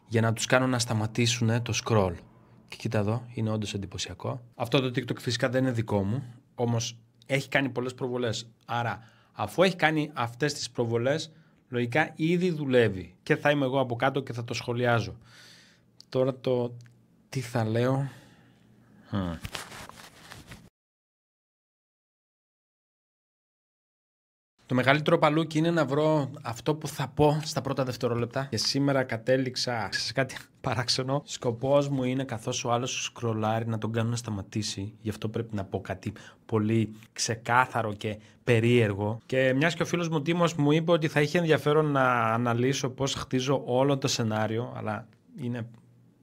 για να τους κάνω να σταματήσουν το scroll. Και κοίτα εδώ, είναι όντως εντυπωσιακό. Αυτό το TikTok φυσικά δεν είναι δικό μου, όμως έχει κάνει πολλές προβολές. Άρα, αφού έχει κάνει αυτές τις προβολές, λογικά ήδη δουλεύει. Και θα είμαι εγώ από κάτω και θα το σχολιάζω. Τώρα το τι θα λέω... Το μεγαλύτερο παλούκι είναι να βρω αυτό που θα πω στα πρώτα δευτερόλεπτα. Και σήμερα κατέληξα σε κάτι παράξενο. Σκοπός μου είναι καθώς ο άλλος σκρολάρει να τον κάνω να σταματήσει. Γι' αυτό πρέπει να πω κάτι πολύ ξεκάθαρο και περίεργο. Και μιας και ο φίλος μου Τίμος μου είπε ότι θα είχε ενδιαφέρον να αναλύσω πώς χτίζω όλο το σενάριο, αλλά είναι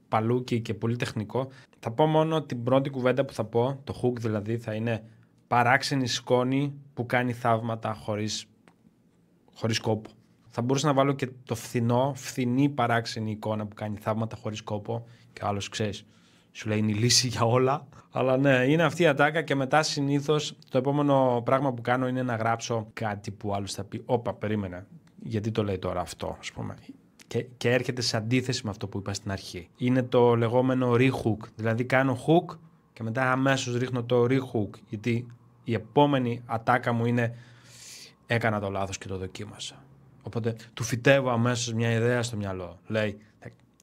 παλούκι και πολύ τεχνικό. Θα πω μόνο την πρώτη κουβέντα που θα πω, το hook δηλαδή, θα είναι παράξενη σκόνη που κάνει θαύματα χωρίς κόπο. Θα μπορούσα να βάλω και το φθηνή παράξενη εικόνα που κάνει θαύματα χωρίς κόπο και ο άλλος, ξέρεις, σου λέει είναι η λύση για όλα. Αλλά ναι, είναι αυτή η ατάκα και μετά συνήθως το επόμενο πράγμα που κάνω είναι να γράψω κάτι που άλλος θα πει «Όπα, περίμενε, γιατί το λέει τώρα αυτό», ας πούμε. Και έρχεται σε αντίθεση με αυτό που είπα στην αρχή. Είναι το λεγόμενο re-hook, δηλαδή κάνω hook και μετά αμέσως ρίχνω το re-hook, γιατί η επόμενη ατάκα μου είναι έκανα το λάθος και το δοκίμασα. Οπότε του φυτεύω αμέσως μια ιδέα στο μυαλό. Λέει,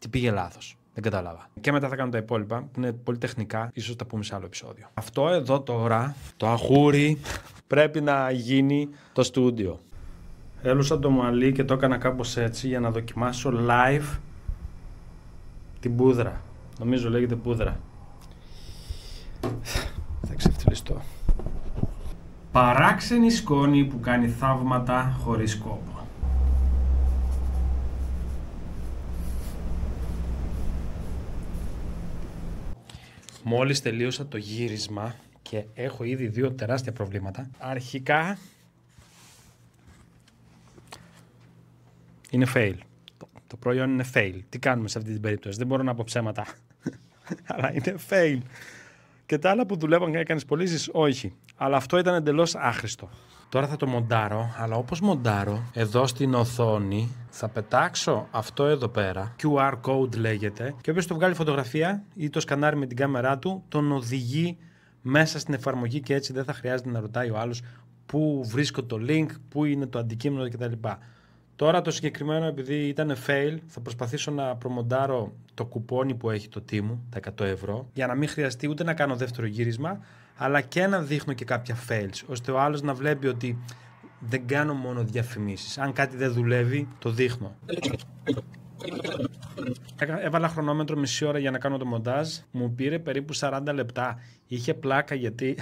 τι πήγε λάθος, δεν κατάλαβα. Και μετά θα κάνω τα υπόλοιπα, που είναι πολύ τεχνικά, ίσως τα πούμε σε άλλο επεισόδιο. Αυτό εδώ τώρα, το αχούρι, πρέπει να γίνει το στούντιο. Έλουσα το μαλλί και το έκανα κάπως έτσι για να δοκιμάσω live την πούδρα. Νομίζω λέγεται πούδρα. Θα ξεφτυλιστώ. Παράξενη σκόνη που κάνει θαύματα χωρίς κόπο. Μόλις τελείωσα το γύρισμα και έχω ήδη 2 τεράστια προβλήματα. Αρχικά είναι fail. Το προϊόν είναι fail. Τι κάνουμε σε αυτή την περίπτωση? Δεν μπορώ να πω ψέματα. Αλλά είναι fail. Και τα άλλα που δουλεύαν και έκανες πωλήσεις, όχι. Αλλά αυτό ήταν εντελώς άχρηστο. Τώρα θα το μοντάρω, αλλά όπως μοντάρω, εδώ στην οθόνη θα πετάξω αυτό εδώ πέρα. QR code λέγεται. Και όποιος το βγάλει φωτογραφία ή το σκανάρει με την κάμερά του, τον οδηγεί μέσα στην εφαρμογή και έτσι δεν θα χρειάζεται να ρωτάει ο άλλος πού βρίσκω το link, πού είναι το αντικείμενο κτλ. Τώρα το συγκεκριμένο, επειδή ήταν fail, θα προσπαθήσω να προμοντάρω το κουπόνι που έχει το Temu, τα 100 ευρώ, για να μην χρειαστεί ούτε να κάνω δεύτερο γύρισμα, αλλά και να δείχνω και κάποια fails, ώστε ο άλλος να βλέπει ότι δεν κάνω μόνο διαφημίσεις. Αν κάτι δεν δουλεύει, το δείχνω. Έβαλα χρονόμετρο μισή ώρα για να κάνω το μοντάζ, μου πήρε περίπου 40 λεπτά. Είχε πλάκα γιατί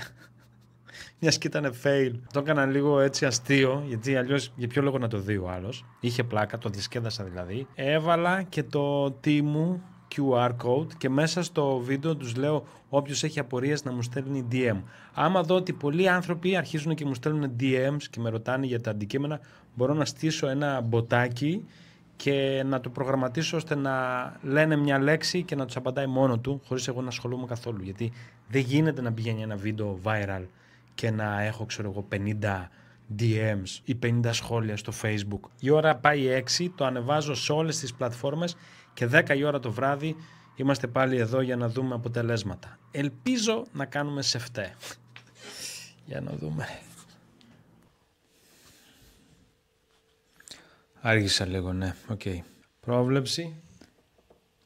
Μιας και ήταν fail. Το έκανα λίγο έτσι αστείο, γιατί αλλιώς για ποιο λόγο να το δει ο άλλος. Είχε πλάκα, το διασκέδασα δηλαδή. Έβαλα και το Temu QR code και μέσα στο βίντεο τους λέω όποιος έχει απορίες να μου στέλνει DM. Άμα δω ότι πολλοί άνθρωποι αρχίζουν και μου στέλνουν DMs και με ρωτάνε για τα αντικείμενα, μπορώ να στήσω ένα μποτάκι και να το προγραμματίσω ώστε να λένε μια λέξη και να τους απαντάει μόνο του, χωρίς εγώ να ασχολούμαι καθόλου. Γιατί δεν γίνεται να πηγαίνει ένα βίντεο viral και να έχω, ξέρω εγώ, 50 DMs ή 50 σχόλια στο Facebook. Η ώρα πάει 6, το ανεβάζω σε όλες τις πλατφόρμες και 10 η ώρα το βράδυ είμαστε πάλι εδώ για να δούμε αποτελέσματα. Ελπίζω να κάνουμε σεφτέ. Για να δούμε. Άργησα λίγο, ναι. Οκ. Πρόβλεψη.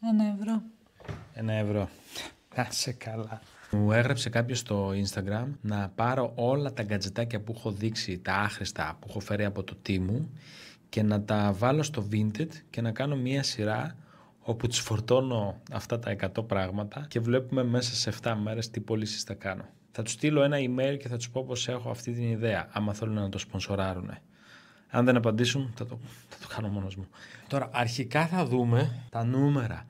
1 ευρώ. 1 ευρώ. Να σε καλά. Μου έγραψε κάποιος στο Instagram να πάρω όλα τα γκατζετάκια που έχω δείξει, τα άχρηστα που έχω φέρει από το Temu και να τα βάλω στο Vinted και να κάνω μία σειρά όπου τους φορτώνω αυτά τα 100 πράγματα και βλέπουμε μέσα σε 7 μέρες τι πωλήσεις θα κάνω. Θα τους στείλω ένα email και θα τους πω πως έχω αυτή την ιδέα, άμα θέλουν να το σπονσοράρουν. Αν δεν απαντήσουν, θα το κάνω μόνος μου. Τώρα, αρχικά θα δούμε τα νούμερα.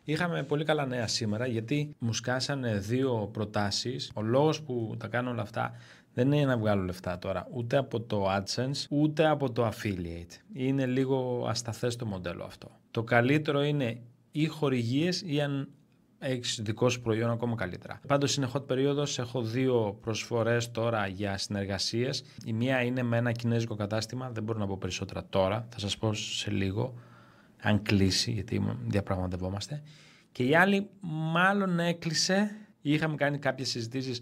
Είχαμε πολύ καλά νέα σήμερα, γιατί μου σκάσανε 2 προτάσεις. Ο λόγος που τα κάνω όλα αυτά δεν είναι να βγάλω λεφτά τώρα, ούτε από το AdSense, ούτε από το Affiliate. Είναι λίγο ασταθές το μοντέλο αυτό. Το καλύτερο είναι ή χορηγίες ή αν έχεις δικό σου προϊόν, ακόμα καλύτερα. Πάντως είναι hot περίοδος, έχω 2 προσφορές τώρα για συνεργασίες. Η μία είναι με ένα κινέζικο κατάστημα, δεν μπορώ να πω περισσότερα τώρα, θα σας πω σε λίγο, αν κλείσει, γιατί διαπραγματευόμαστε. Και η άλλη μάλλον έκλεισε, είχαμε κάνει κάποιες συζητήσεις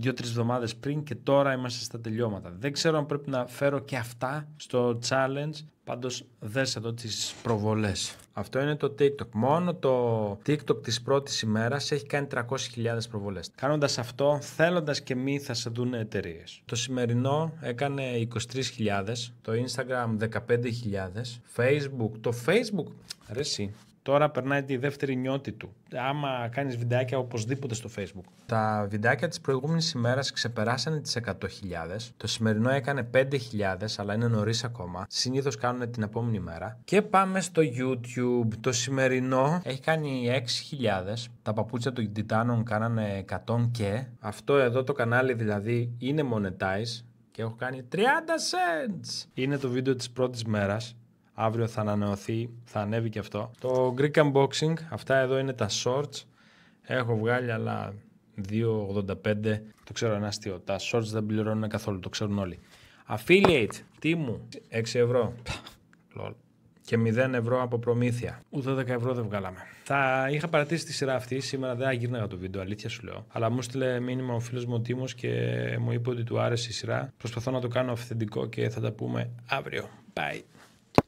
2-3 εβδομάδες πριν και τώρα είμαστε στα τελειώματα. Δεν ξέρω αν πρέπει να φέρω και αυτά στο challenge, πάντως δες εδώ τις προβολές. Αυτό είναι το TikTok. Μόνο το TikTok της πρώτης ημέρας έχει κάνει 300.000 προβολές. Κάνοντας αυτό, θέλοντας και μη θα σε δουν εταιρείες. Το σημερινό έκανε 23.000, το Instagram 15.000, το Facebook, ρε εσύ. Τώρα περνάει τη δεύτερη νιώτη του. Άμα κάνεις βιντεάκια οπωσδήποτε στο Facebook. Τα βιντεάκια της προηγούμενης ημέρας ξεπεράσανε τις 100.000. Το σημερινό έκανε 5.000, αλλά είναι νωρίς ακόμα. Συνήθως κάνουν την επόμενη μέρα. Και πάμε στο YouTube. Το σημερινό έχει κάνει 6.000. Τα παπούτσια των Τιτάνων κάνανε 100 και. Αυτό εδώ το κανάλι δηλαδή είναι monetize και έχω κάνει 30 cents. Είναι το βίντεο της πρώτης μέρας. Αύριο θα ανανεωθεί, θα ανέβει και αυτό. Το Greek Unboxing, αυτά εδώ είναι τα shorts. Έχω βγάλει άλλα 2,85. Το ξέρω, είναι αστείο. Τα shorts δεν πληρώνουν καθόλου, το ξέρουν όλοι. Affiliate, Temu, 6 ευρώ. Lol. Και 0 ευρώ από προμήθεια. Ούτε 10 ευρώ δεν βγάλαμε. Θα είχα παρατήσει τη σειρά αυτή. Σήμερα δεν αγύρναγα το βίντεο, αλήθεια σου λέω. Αλλά μου στείλε μήνυμα ο φίλος μου ο Τίμος και μου είπε ότι του άρεσε η σειρά. Προσπαθώ να το κάνω αυθεντικό και θα τα πούμε αύριο. Bye.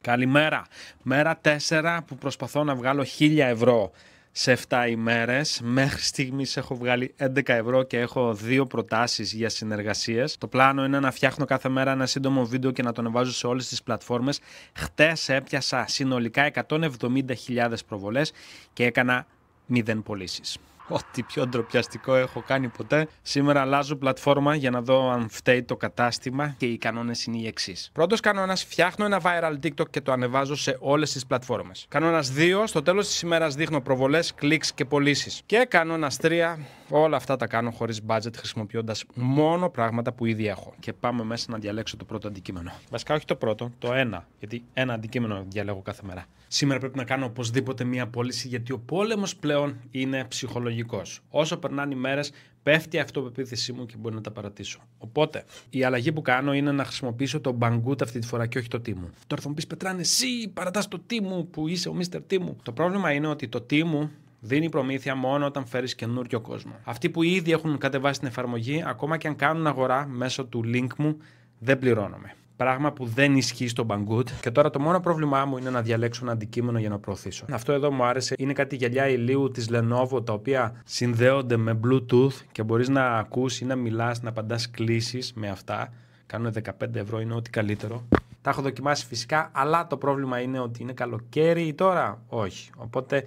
Καλημέρα. Μέρα 4 που προσπαθώ να βγάλω 1.000 ευρώ σε 7 ημέρες. Μέχρι στιγμής έχω βγάλει 11 ευρώ και έχω 2 προτάσεις για συνεργασίες. Το πλάνο είναι να φτιάχνω κάθε μέρα ένα σύντομο βίντεο και να το ανεβάζω σε όλες τις πλατφόρμες. Χτες έπιασα συνολικά 170.000 προβολές και έκανα 0 πωλήσεις. Ό,τι πιο ντροπιαστικό έχω κάνει ποτέ. Σήμερα αλλάζω πλατφόρμα για να δω αν φταίει το κατάστημα και οι κανόνες είναι οι εξής. Πρώτος κανόνας, φτιάχνω ένα viral TikTok και το ανεβάζω σε όλες τις πλατφόρμες. Κανόνας 2, στο τέλος της ημέρας δείχνω προβολές, κλικς και πωλήσεις. Και κανόνας 3, όλα αυτά τα κάνω χωρίς budget, χρησιμοποιώντας μόνο πράγματα που ήδη έχω. Και πάμε μέσα να διαλέξω το πρώτο αντικείμενο. Βασικά όχι το πρώτο, το ένα, γιατί ένα αντικείμενο διαλέγω κάθε μέρα. Σήμερα πρέπει να κάνω οπωσδήποτε μία πώληση, γιατί ο πόλεμος πλέον είναι ψυχολογικός. Όσο περνάνε οι μέρες, πέφτει η αυτοπεποίθησή μου και μπορεί να τα παρατήσω. Οπότε, η αλλαγή που κάνω είναι να χρησιμοποιήσω το Banggood αυτή τη φορά και όχι το Temu. Τώρα θα μου πεις, Πετράνε, εσύ παρατάς το Temu που είσαι ο Mr. Temu. Το πρόβλημα είναι ότι το Temu δίνει προμήθεια μόνο όταν φέρεις καινούριο κόσμο. Αυτοί που ήδη έχουν κατεβάσει την εφαρμογή, ακόμα και αν κάνουν αγορά μέσω του link μου, δεν πληρώνομαι. Πράγμα που δεν ισχύει στο Banggood. Και τώρα το μόνο πρόβλημά μου είναι να διαλέξω ένα αντικείμενο για να προωθήσω. Αυτό εδώ μου άρεσε. Είναι κάτι γυαλιά ηλίου της Lenovo, τα οποία συνδέονται με Bluetooth και μπορείς να ακούς ή να μιλάς, να απαντάς κλήσεις με αυτά. Κάνουν 15 ευρώ, είναι ό,τι καλύτερο. Τα έχω δοκιμάσει φυσικά, αλλά το πρόβλημα είναι ότι είναι καλοκαίρι τώρα. Όχι. Οπότε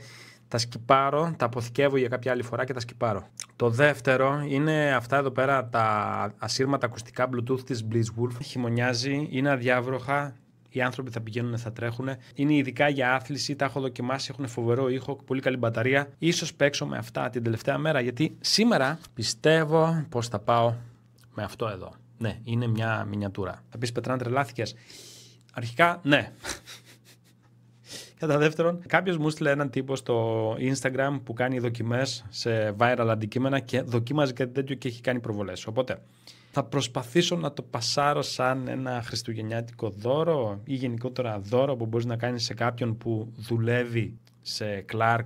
τα σκυπάρω, τα αποθηκεύω για κάποια άλλη φορά και τα σκυπάρω. Το δεύτερο είναι αυτά εδώ πέρα τα ασύρματα ακουστικά Bluetooth της Blitzwolf. Χειμωνιάζει, είναι αδιάβροχα. Οι άνθρωποι θα πηγαίνουν, θα τρέχουν. Είναι ειδικά για άθληση, τα έχω δοκιμάσει, έχουν φοβερό ήχο, πολύ καλή μπαταρία. Ίσως παίξω με αυτά την τελευταία μέρα, γιατί σήμερα πιστεύω πως θα πάω με αυτό εδώ. Ναι, είναι μια μινιατούρα. Θα πεις, Πετράν, τρελάθηκες? Αρχικά, ναι. Κατά δεύτερον, κάποιος μου στείλε έναν τύπο στο Instagram που κάνει δοκιμές σε viral αντικείμενα και δοκίμαζε κάτι τέτοιο και έχει κάνει προβολές. Οπότε θα προσπαθήσω να το πασάρω σαν ένα χριστουγεννιάτικο δώρο ή γενικότερα δώρο που μπορείς να κάνεις σε κάποιον που δουλεύει σε Clark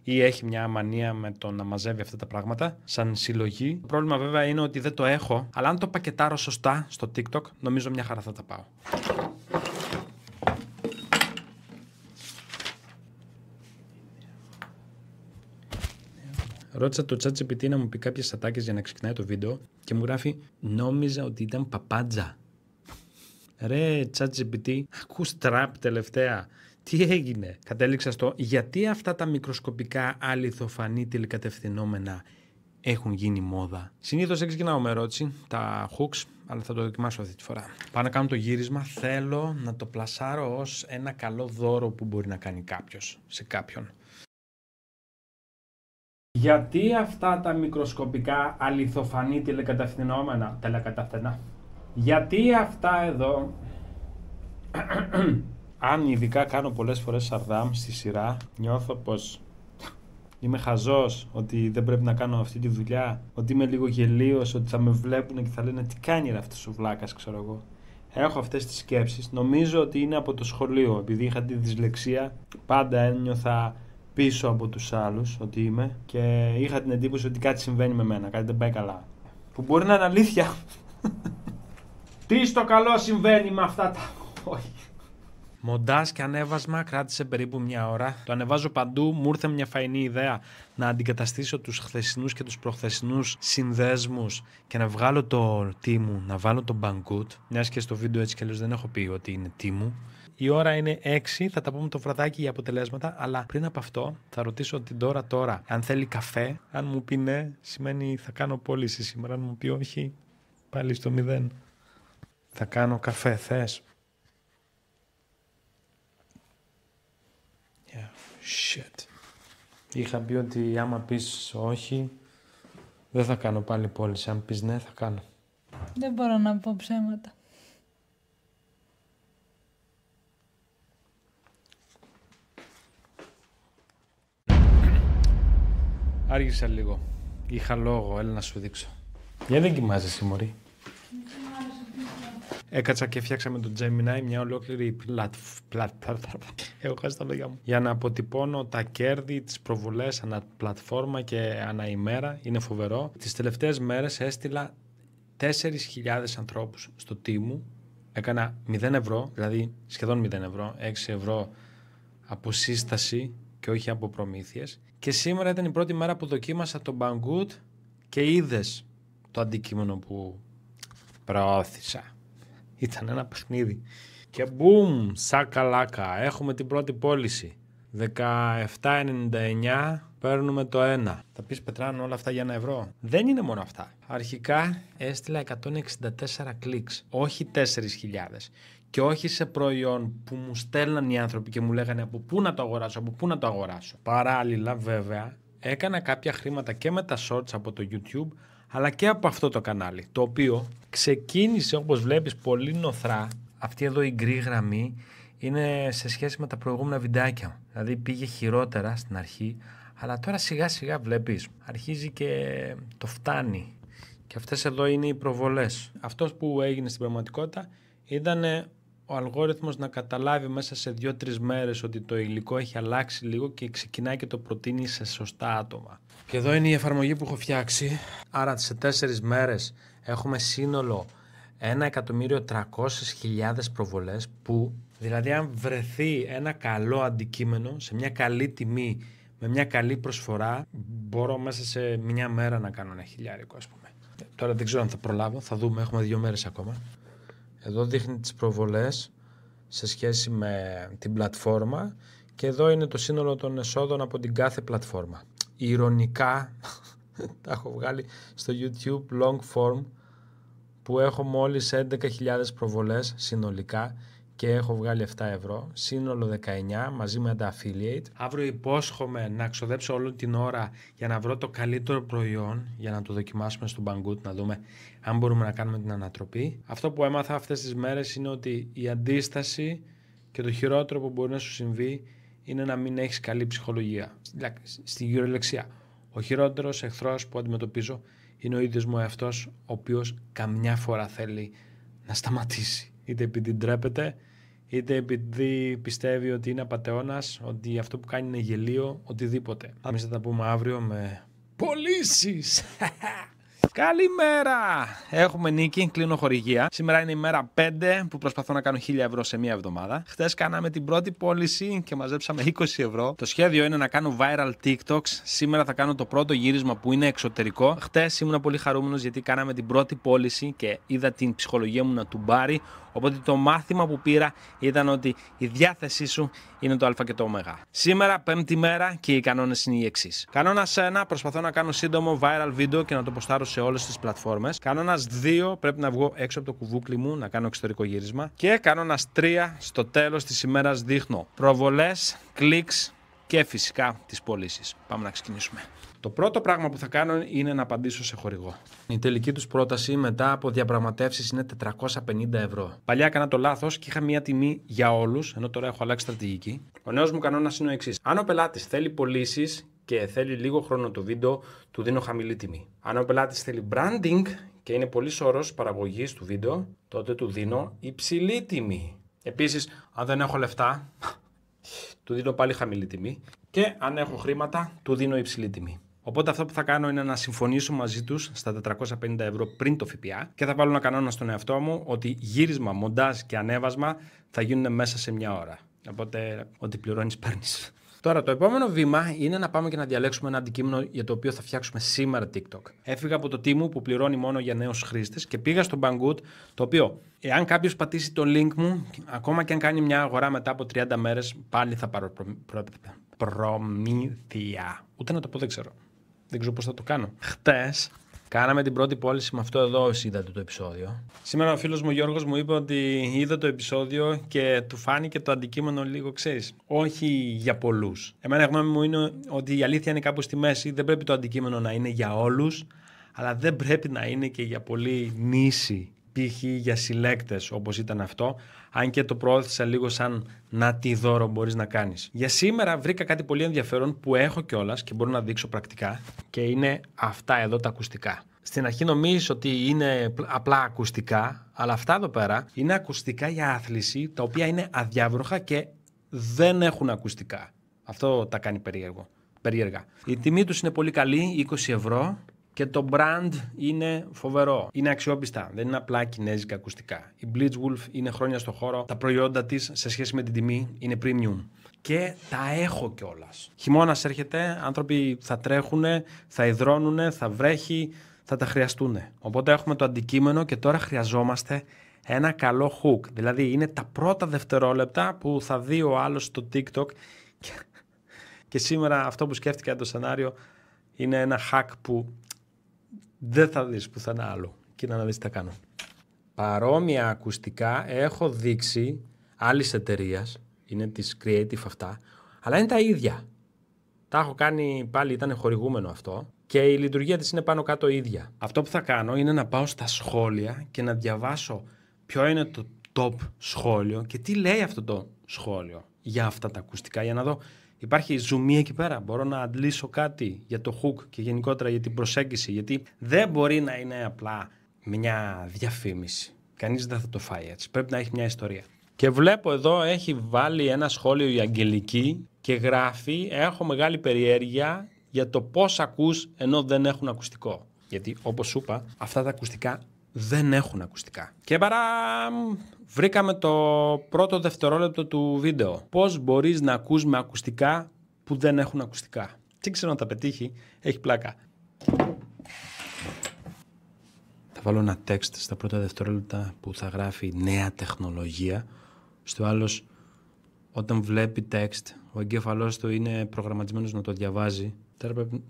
ή έχει μια μανία με το να μαζεύει αυτά τα πράγματα σαν συλλογή. Το πρόβλημα βέβαια είναι ότι δεν το έχω, αλλά αν το πακετάρω σωστά στο TikTok, νομίζω μια χαρά θα τα πάω. Ρώτησα το ChatGPT να μου πει κάποιες ατάκες για να ξεκινάει το βίντεο και μου γράφει «Νόμιζα ότι ήταν παπάντζα». Ρε ChatGPT, ακούς τραπ τελευταία. Τι έγινε? Κατέληξα στο γιατί αυτά τα μικροσκοπικά αληθοφανή τηλεκατευθυνόμενα έχουν γίνει μόδα. Συνήθως δεν ξεκινάω με ερώτηση, τα hooks, αλλά θα το δοκιμάσω αυτή τη φορά. Πάω να κάνω το γύρισμα, θέλω να το πλασάρω ως ένα καλό δώρο που μπορεί να κάνει κάποιος σε κάποιον. Γιατί αυτά τα μικροσκοπικά αληθοφανή τηλεκατευθυνόμενα, γιατί αυτά εδώ, αν ειδικά κάνω πολλές φορές σαρδάμ στη σειρά, νιώθω πως είμαι χαζός, ότι δεν πρέπει να κάνω αυτή τη δουλειά, ότι είμαι λίγο γελίος, ότι θα με βλέπουν και θα λένε τι κάνει ρε αυτός ο βλάκας, ξέρω εγώ. Έχω αυτές τις σκέψεις, νομίζω ότι είναι από το σχολείο, επειδή είχα τη δυσλεξία, πάντα ένιωθα πίσω από τους άλλους ότι είμαι και είχα την εντύπωση ότι κάτι συμβαίνει με μένα, κάτι δεν πάει καλά. Που μπορεί να είναι αλήθεια. Τι στο καλό συμβαίνει με αυτά τα... Όχι. Μοντάζ και ανέβασμα κράτησε περίπου μια ώρα. Το ανεβάζω παντού, μου ήρθε μια φαϊνή ιδέα να αντικαταστήσω τους χθεσινούς και τους προχθεσινούς συνδέσμους και να βγάλω το τι μου, να βάλω το Banggood. Μιας και στο βίντεο έτσι κι αλλιώς δεν έχω πει ότι είναι τι μου. Η ώρα είναι 6, θα τα πούμε το βραδάκι για αποτελέσματα, αλλά πριν από αυτό θα ρωτήσω την τώρα αν θέλει καφέ. Αν μου πει ναι, σημαίνει θα κάνω πώληση σήμερα. Αν μου πει όχι, πάλι στο 0. Θα κάνω καφέ, θες? Shit. Είχα πει ότι άμα πεις όχι, δεν θα κάνω πάλι πώληση. Αν πεις ναι, θα κάνω. Δεν μπορώ να πω ψέματα. Άργησα λίγο. Είχα λόγο, έλα να σου δείξω. Γιατί δεν κοιμάζεσαι, μωρή? Έκατσα και φτιάξα με το Gemini μια ολόκληρη έχω χάσει τα λόγια μου. Για να αποτυπώνω τα κέρδη, τις προβολές ανά πλατφόρμα και ανά ημέρα. Είναι φοβερό. Τις τελευταίες μέρες έστειλα 4.000 ανθρώπους στο Temu. Έκανα 0 ευρώ, δηλαδή σχεδόν 0 ευρώ, 6 ευρώ από σύσταση και όχι από προμήθειες. Και σήμερα ήταν η πρώτη μέρα που δοκίμασα το Banggood και είδες το αντικείμενο που προώθησα. Ήταν ένα παιχνίδι. Και μπουμ, σακαλάκα, έχουμε την πρώτη πώληση. 17,99 παίρνουμε το 1. Θα πεις Πετράν όλα αυτά για 1 ευρώ. Δεν είναι μόνο αυτά. Αρχικά έστειλα 164 κλικς, όχι 4.000. Και όχι σε προϊόν που μου στέλναν οι άνθρωποι και μου λέγανε από πού να το αγοράσω, από πού να το αγοράσω. Παράλληλα βέβαια έκανα κάποια χρήματα και με τα shorts από το YouTube, αλλά και από αυτό το κανάλι, το οποίο ξεκίνησε όπως βλέπεις πολύ νοθρά. Αυτή εδώ η γκρι γραμμή είναι σε σχέση με τα προηγούμενα βιντεάκια μου. Δηλαδή πήγε χειρότερα στην αρχή, αλλά τώρα σιγά σιγά βλέπεις, αρχίζει και το φτάνει. Και αυτές εδώ είναι οι προβολές. Αυτό που έγινε στην πραγματικότητα ήταν ο αλγόριθμος να καταλάβει μέσα σε 2-3 μέρες ότι το υλικό έχει αλλάξει λίγο και ξεκινάει και το προτείνει σε σωστά άτομα. Και εδώ είναι η εφαρμογή που έχω φτιάξει. Άρα σε 4 μέρες έχουμε σύνολο 1.300.000 προβολές, που δηλαδή αν βρεθεί ένα καλό αντικείμενο σε μια καλή τιμή με μια καλή προσφορά, μπορώ μέσα σε μια μέρα να κάνω 1.000 ας πούμε. Τώρα δεν ξέρω αν θα προλάβω, θα δούμε, έχουμε 2 μέρες ακόμα. Εδώ δείχνει τις προβολές σε σχέση με την πλατφόρμα και εδώ είναι το σύνολο των εσόδων από την κάθε πλατφόρμα. Ηρωνικά τα έχω βγάλει στο YouTube long form που έχω μόλις 11.000 προβολές συνολικά και έχω βγάλει 7 ευρώ, σύνολο 19 μαζί με τα affiliate. Αύριο υπόσχομαι να ξοδέψω όλη την ώρα για να βρω το καλύτερο προϊόν για να το δοκιμάσουμε στο Banggood, να δούμε αν μπορούμε να κάνουμε την ανατροπή. Αυτό που έμαθα αυτές τις μέρες είναι ότι η αντίσταση και το χειρότερο που μπορεί να σου συμβεί είναι να μην έχεις καλή ψυχολογία. Στην κυριολεξία, ο χειρότερος εχθρός που αντιμετωπίζω είναι ο ίδιος μου ο εαυτός, ο οποίος καμιά φορά θέλει να σταματήσει. Είτε επειδή ντρέπεται, είτε επειδή πιστεύει ότι είναι απατεώνας, ότι αυτό που κάνει είναι γελίο, οτιδήποτε. Εμείς θα τα πούμε αύριο με πωλήσεις. Καλημέρα! Έχουμε νίκη, κλείνω χορηγία. Σήμερα είναι η μέρα 5 που προσπαθώ να κάνω 1.000 ευρώ σε μία εβδομάδα. Χθες κάναμε την πρώτη πώληση και μαζέψαμε 20 ευρώ. Το σχέδιο είναι να κάνω viral TikToks. Σήμερα θα κάνω το πρώτο γύρισμα που είναι εξωτερικό. Χθες ήμουν πολύ χαρούμενος γιατί κάναμε την πρώτη πώληση και είδα την ψυχολογία μου να τουμπάρει. Οπότε το μάθημα που πήρα ήταν ότι η διάθεσή σου είναι το α και το ω. Σήμερα, 5η μέρα και οι κανόνες είναι οι εξής. Κανόνας 1, προσπαθώ να κάνω σύντομο viral βίντεο και να το ποστάρω σε όλες τις πλατφόρμες. Κανόνας 2, πρέπει να βγω έξω από το κουβούκλι μου να κάνω εξωτερικό γύρισμα. Και κανόνας 3, στο τέλος της ημέρας δείχνω προβολές, κλικς και φυσικά τις πωλήσεις. Πάμε να ξεκινήσουμε. Το πρώτο πράγμα που θα κάνω είναι να απαντήσω σε χορηγό. Η τελική τους πρόταση μετά από διαπραγματεύσεις είναι 450 ευρώ. Παλιά έκανα το λάθος και είχα μία τιμή για όλους, ενώ τώρα έχω αλλάξει στρατηγική. Ο νέος μου κανόνας είναι ο εξής. Αν ο πελάτης θέλει πωλήσεις και θέλει λίγο χρόνο το βίντεο, του δίνω χαμηλή τιμή. Αν ο πελάτης θέλει branding και είναι πολύ όρος παραγωγής του βίντεο, τότε του δίνω υψηλή τιμή. Επίσης, αν δεν έχω λεφτά, του δίνω πάλι χαμηλή τιμή. Και αν έχω χρήματα, του δίνω υψηλή τιμή. Οπότε αυτό που θα κάνω είναι να συμφωνήσω μαζί τους στα 450 ευρώ πριν το ΦΠΑ και θα βάλω ένα κανόνα στον εαυτό μου ότι γύρισμα, μοντάζ και ανέβασμα θα γίνουν μέσα σε μια ώρα. Οπότε ό,τι πληρώνεις παίρνεις. Τώρα το επόμενο βήμα είναι να πάμε και να διαλέξουμε ένα αντικείμενο για το οποίο θα φτιάξουμε σήμερα TikTok. Έφυγα από το Temu που πληρώνει μόνο για νέους χρήστες και πήγα στο Banggood, το οποίο εάν κάποιος πατήσει το link μου, ακόμα και αν κάνει μια αγορά μετά από 30 μέρες, πάλι θα πάρω προμήθεια. Ούτε να το πω δεν ξέρω. Δεν ξέρω πώς θα το κάνω. Χτες κάναμε την πρώτη πώληση με αυτό εδώ, όσοι είδατε το επεισόδιο. Σήμερα ο φίλος μου Γιώργος μου είπε ότι είδε το επεισόδιο και του φάνηκε το αντικείμενο λίγο, ξέρεις, όχι για πολλούς. Εμένα η γνώμη μου είναι ότι η αλήθεια είναι κάπου στη μέση. Δεν πρέπει το αντικείμενο να είναι για όλους, αλλά δεν πρέπει να είναι και για πολύ νήσι. Π.χ. για συλλέκτες όπως ήταν αυτό, αν και το προώθησα λίγο σαν να τι δώρο μπορείς να κάνεις. Για σήμερα βρήκα κάτι πολύ ενδιαφέρον που έχω κιόλας και μπορώ να δείξω πρακτικά και είναι αυτά εδώ τα ακουστικά. Στην αρχή νομίζεις ότι είναι απλά ακουστικά, αλλά αυτά εδώ πέρα είναι ακουστικά για άθληση, τα οποία είναι αδιάβροχα και δεν έχουν ακουστικά. Αυτό τα κάνει περίεργα. Η τιμή τους είναι πολύ καλή, 20 ευρώ. Και το brand είναι φοβερό. Είναι αξιόπιστα. Δεν είναι απλά κινέζικα ακουστικά. Η Blitzwolf είναι χρόνια στο χώρο. Τα προϊόντα της σε σχέση με την τιμή είναι premium. Και τα έχω κιόλας. Χειμώνας έρχεται, άνθρωποι θα τρέχουν, θα υδρώνουν, θα βρέχει, θα τα χρειαστούν. Οπότε έχουμε το αντικείμενο και τώρα χρειαζόμαστε ένα καλό hook. Δηλαδή είναι τα πρώτα δευτερόλεπτα που θα δει ο άλλος στο TikTok. Και σήμερα αυτό που σκέφτηκα το σενάριο είναι ένα hack που δεν θα δεις πουθενά άλλο. Κοίτα να δεις τι θα κάνω. Παρόμοια ακουστικά έχω δείξει άλλης εταιρείας. Είναι της Creative αυτά. Αλλά είναι τα ίδια. Τα έχω κάνει πάλι, ήταν χορηγούμενο αυτό. Και η λειτουργία της είναι πάνω κάτω ίδια. Αυτό που θα κάνω είναι να πάω στα σχόλια και να διαβάσω ποιο είναι το top σχόλιο και τι λέει αυτό το σχόλιο για αυτά τα ακουστικά. Για να δω. Υπάρχει ζουμί εκεί πέρα. Μπορώ να αντλήσω κάτι για το hook και γενικότερα για την προσέγγιση. Γιατί δεν μπορεί να είναι απλά μια διαφήμιση. Κανείς δεν θα το φάει έτσι. Πρέπει να έχει μια ιστορία. Και βλέπω εδώ έχει βάλει ένα σχόλιο η Αγγελική και γράφει: έχω μεγάλη περιέργεια για το πώς ακούς ενώ δεν έχουν ακουστικό. Γιατί όπως σου είπα, αυτά τα ακουστικά δεν έχουν ακουστικά. Και παρά βρήκαμε το πρώτο δευτερόλεπτο του βίντεο. Πώς μπορείς να ακούς με ακουστικά που δεν έχουν ακουστικά. Τι ξέρω να τα πετύχει, έχει πλάκα. Θα βάλω ένα text στα πρώτα δευτερόλεπτα που θα γράφει νέα τεχνολογία. Στο άλλος όταν βλέπει text, ο εγκέφαλός του είναι προγραμματισμένος να το διαβάζει. Τώρα πρέπει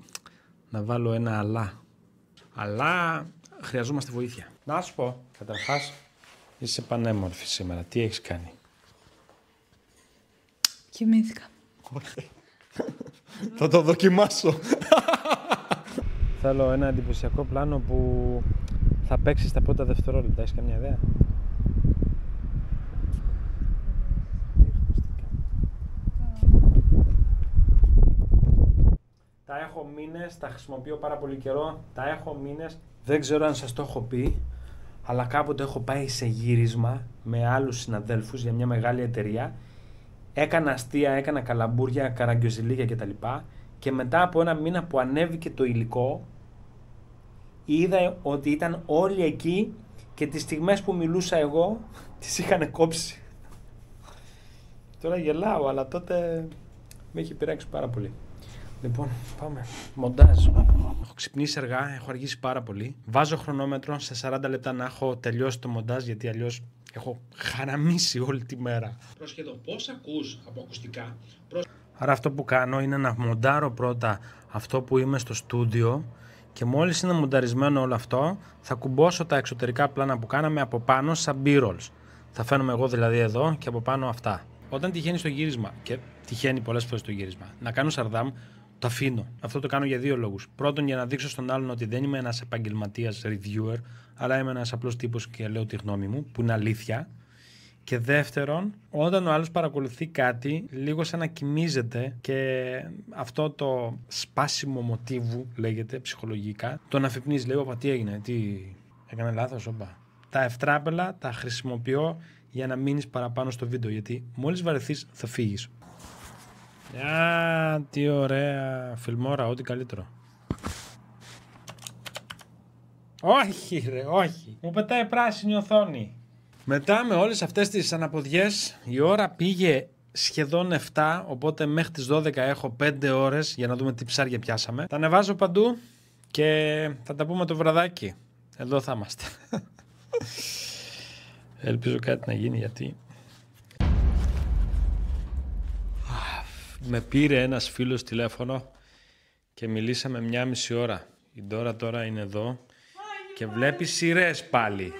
να βάλω ένα αλλά. Αλλά χρειαζόμαστε βοήθεια. Να σου πω, καταρχάς, είσαι πανέμορφη σήμερα. Τι έχεις κάνει? Κοιμήθηκα. Θα το δοκιμάσω. Θέλω ένα εντυπωσιακό πλάνο που θα παίξει στα πρώτα δευτερόλεπτα. Έχεις καμιά ιδέα? Τα έχω μήνες, τα χρησιμοποιώ πάρα πολύ καιρό. Τα έχω μήνες. Δεν ξέρω αν σας το έχω πει, αλλά κάποτε έχω πάει σε γύρισμα με άλλους συναδέλφους για μια μεγάλη εταιρεία. Έκανα αστεία, έκανα καλαμπούρια, καραγκιοζηλίκια κτλ. Και μετά από ένα μήνα που ανέβηκε το υλικό, είδα ότι ήταν όλοι εκεί και τις στιγμές που μιλούσα εγώ τις είχαν κόψει. Τώρα γελάω, αλλά τότε με είχε πειράξει πάρα πολύ. Λοιπόν, πάμε. Μοντάζ. Έχω ξυπνήσει αργά, έχω αργήσει πάρα πολύ. Βάζω χρονόμετρο σε 40 λεπτά να έχω τελειώσει το μοντάζ, γιατί αλλιώς έχω χαραμίσει όλη τη μέρα. Πρόσχε εδώ, πώς ακούς από ακουστικά? Άρα αυτό που κάνω είναι να μοντάρω πρώτα αυτό που είμαι στο στούντιο και μόλις είναι μονταρισμένο όλο αυτό, θα κουμπώσω τα εξωτερικά πλάνα που κάναμε από πάνω σαν B-rolls. Θα φαίνομαι εγώ δηλαδή εδώ και από πάνω αυτά. Όταν τυχαίνει στο γύρισμα, και τυχαίνει πολλές φορές το γύρισμα, να κάνω σαρδάμ, το αφήνω. Αυτό το κάνω για δύο λόγους. Πρώτον, για να δείξω στον άλλον ότι δεν είμαι ένας επαγγελματίας reviewer, αλλά είμαι ένας απλός τύπος και λέω τη γνώμη μου, που είναι αλήθεια. Και δεύτερον, όταν ο άλλος παρακολουθεί κάτι, λίγο σαν να κοιμίζεται και αυτό το σπάσιμο μοτίβου, λέγεται ψυχολογικά, τον αφυπνίζει λίγο, τι έγινε, τι έκανε λάθος, όπα. Τα ευτράπελα τα χρησιμοποιώ για να μείνεις παραπάνω στο βίντεο, γιατί μόλις βαρεθείς θα φύγεις. Τι ωραία φιλμόρα, ό,τι καλύτερο. Όχι ρε, όχι. Μου πετάει πράσινη οθόνη. Μετά με όλες αυτές τις αναποδιές η ώρα πήγε σχεδόν 7, οπότε μέχρι τις 12 έχω 5 ώρες για να δούμε τι ψάρια πιάσαμε. Τα ανεβάζω παντού και θα τα πούμε το βραδάκι. Εδώ θα είμαστε. Ελπίζω κάτι να γίνει, γιατί με πήρε ένας φίλος τηλέφωνο και μιλήσαμε 1,5 ώρα. Η Ντόρα τώρα είναι εδώ και βλέπει σειρές πάλι.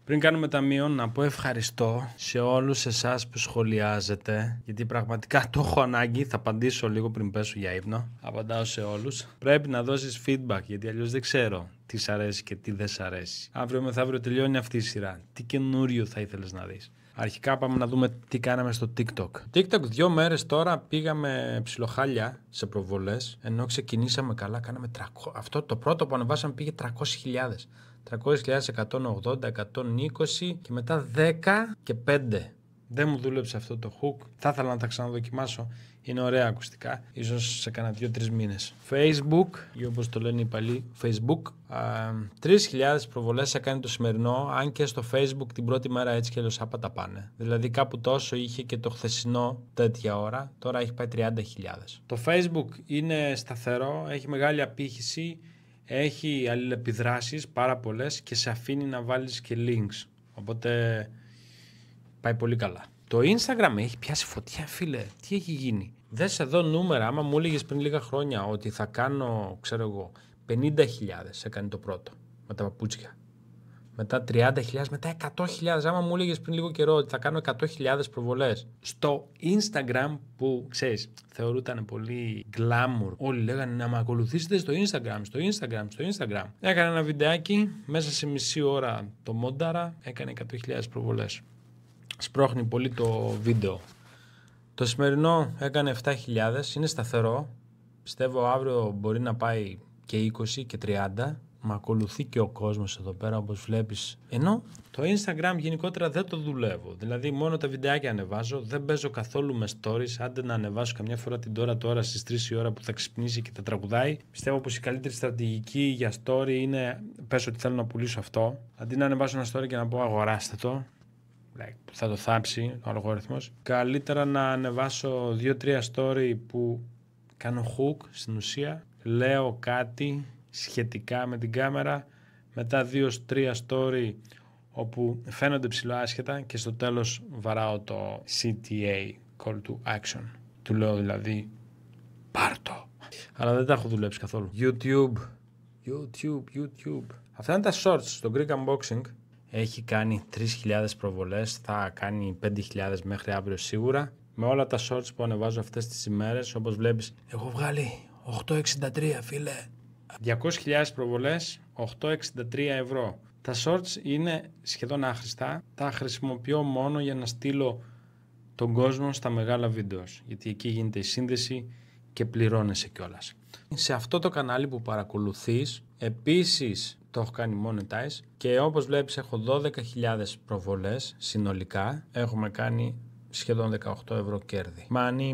Πριν κάνουμε ταμείο, να πω ευχαριστώ σε όλους εσάς που σχολιάζετε, γιατί πραγματικά το έχω ανάγκη. Θα απαντήσω λίγο πριν πέσω για ύπνο. Απαντάω σε όλους. Πρέπει να δώσεις feedback, γιατί αλλιώς δεν ξέρω τι σ' αρέσει και τι δεν σ' αρέσει. Αύριο μεθαύριο τελειώνει αυτή η σειρά. Τι καινούριο θα ήθελες να δεις? Αρχικά πάμε να δούμε τι κάναμε στο TikTok. TikTok 2 μέρες τώρα πήγαμε ψιλοχάλια σε προβολές, ενώ ξεκινήσαμε καλά, κάναμε 300. Αυτό το πρώτο που ανεβάσαμε πήγε 300.000. 300.000, 180, 120 και μετά 10 και 5. Δεν μου δούλεψε αυτό το hook. Θα ήθελα να τα ξαναδοκιμάσω. Είναι ωραία ακουστικά. Ίσως σε κάνα 2-3 μήνες. Facebook, ή όπως το λένε οι παλιοί, Facebook. 3.000 προβολές έκανε το σημερινό. Αν και στο Facebook την πρώτη μέρα έτσι και αλλιώς άπατα πάνε. Δηλαδή κάπου τόσο είχε και το χθεσινό τέτοια ώρα. Τώρα έχει πάει 30.000. Το Facebook είναι σταθερό. Έχει μεγάλη απήχηση. Έχει αλληλεπιδράσεις πάρα πολλές και σε αφήνει να βάλεις και links. Οπότε πάει πολύ καλά. Το Instagram έχει πιάσει φωτιά, φίλε. Τι έχει γίνει? Δες εδώ νούμερα. Άμα μου έλεγες πριν λίγα χρόνια ότι θα κάνω, ξέρω εγώ, 50.000 έκανε το πρώτο με τα παπούτσια. Μετά 30.000, μετά 100.000. Άμα μου έλεγες πριν λίγο καιρό ότι θα κάνω 100.000 προβολές. Στο Instagram, που ξέρεις, θεωρούταν πολύ glamour. Όλοι λέγανε να με ακολουθήσετε στο Instagram. Έκανα ένα βιντεάκι, μέσα σε μισή ώρα το μόνταρα, έκανε 100.000 προβολές. Σπρώχνει πολύ το βίντεο. Το σημερινό έκανε 7.000, είναι σταθερό. Πιστεύω αύριο μπορεί να πάει και 20 και 30. Μ' ακολουθεί και ο κόσμος εδώ πέρα, όπως βλέπεις. Ενώ το Instagram γενικότερα δεν το δουλεύω. Δηλαδή μόνο τα βιντεάκια ανεβάζω, δεν παίζω καθόλου με stories. Άντε να ανεβάσω καμιά φορά την τώρα στις 3 η ώρα που θα ξυπνήσει και θα τραγουδάει. Πιστεύω πως η καλύτερη στρατηγική για story είναι, πες ότι θέλω να πουλήσω αυτό. Αντί να ανεβάσω ένα story και να πω αγοράστε το, θα το θάψει ο αλγόριθμος. Καλύτερα να ανεβάσω 2-3 story που κάνω hook στην ουσία. Λέω κάτι σχετικά με την κάμερα, μετά 2-3 story όπου φαίνονται ψηλό άσχετα και στο τέλος βαράω το CTA, Call to Action. Του λέω δηλαδή πάρτο. Αλλά δεν τα έχω δουλέψει καθόλου. YouTube. Αυτά είναι τα shorts στο Greek Unboxing. Έχει κάνει 3.000 προβολές, θα κάνει 5.000 μέχρι αύριο σίγουρα. Με όλα τα shorts που ανεβάζω αυτές τις ημέρες, όπως βλέπεις, έχω βγάλει 8,63 φίλε. 200.000 προβολές, 8,63 ευρώ. Τα shorts είναι σχεδόν άχρηστα, τα χρησιμοποιώ μόνο για να στείλω τον κόσμο στα μεγάλα βίντεο, γιατί εκεί γίνεται η σύνδεση και πληρώνεσαι κιόλας. Σε αυτό το κανάλι που παρακολουθείς, επίσης το έχω κάνει monetize και όπως βλέπεις έχω 12.000 προβολές συνολικά, έχουμε κάνει σχεδόν 18 ευρώ κέρδη. Money.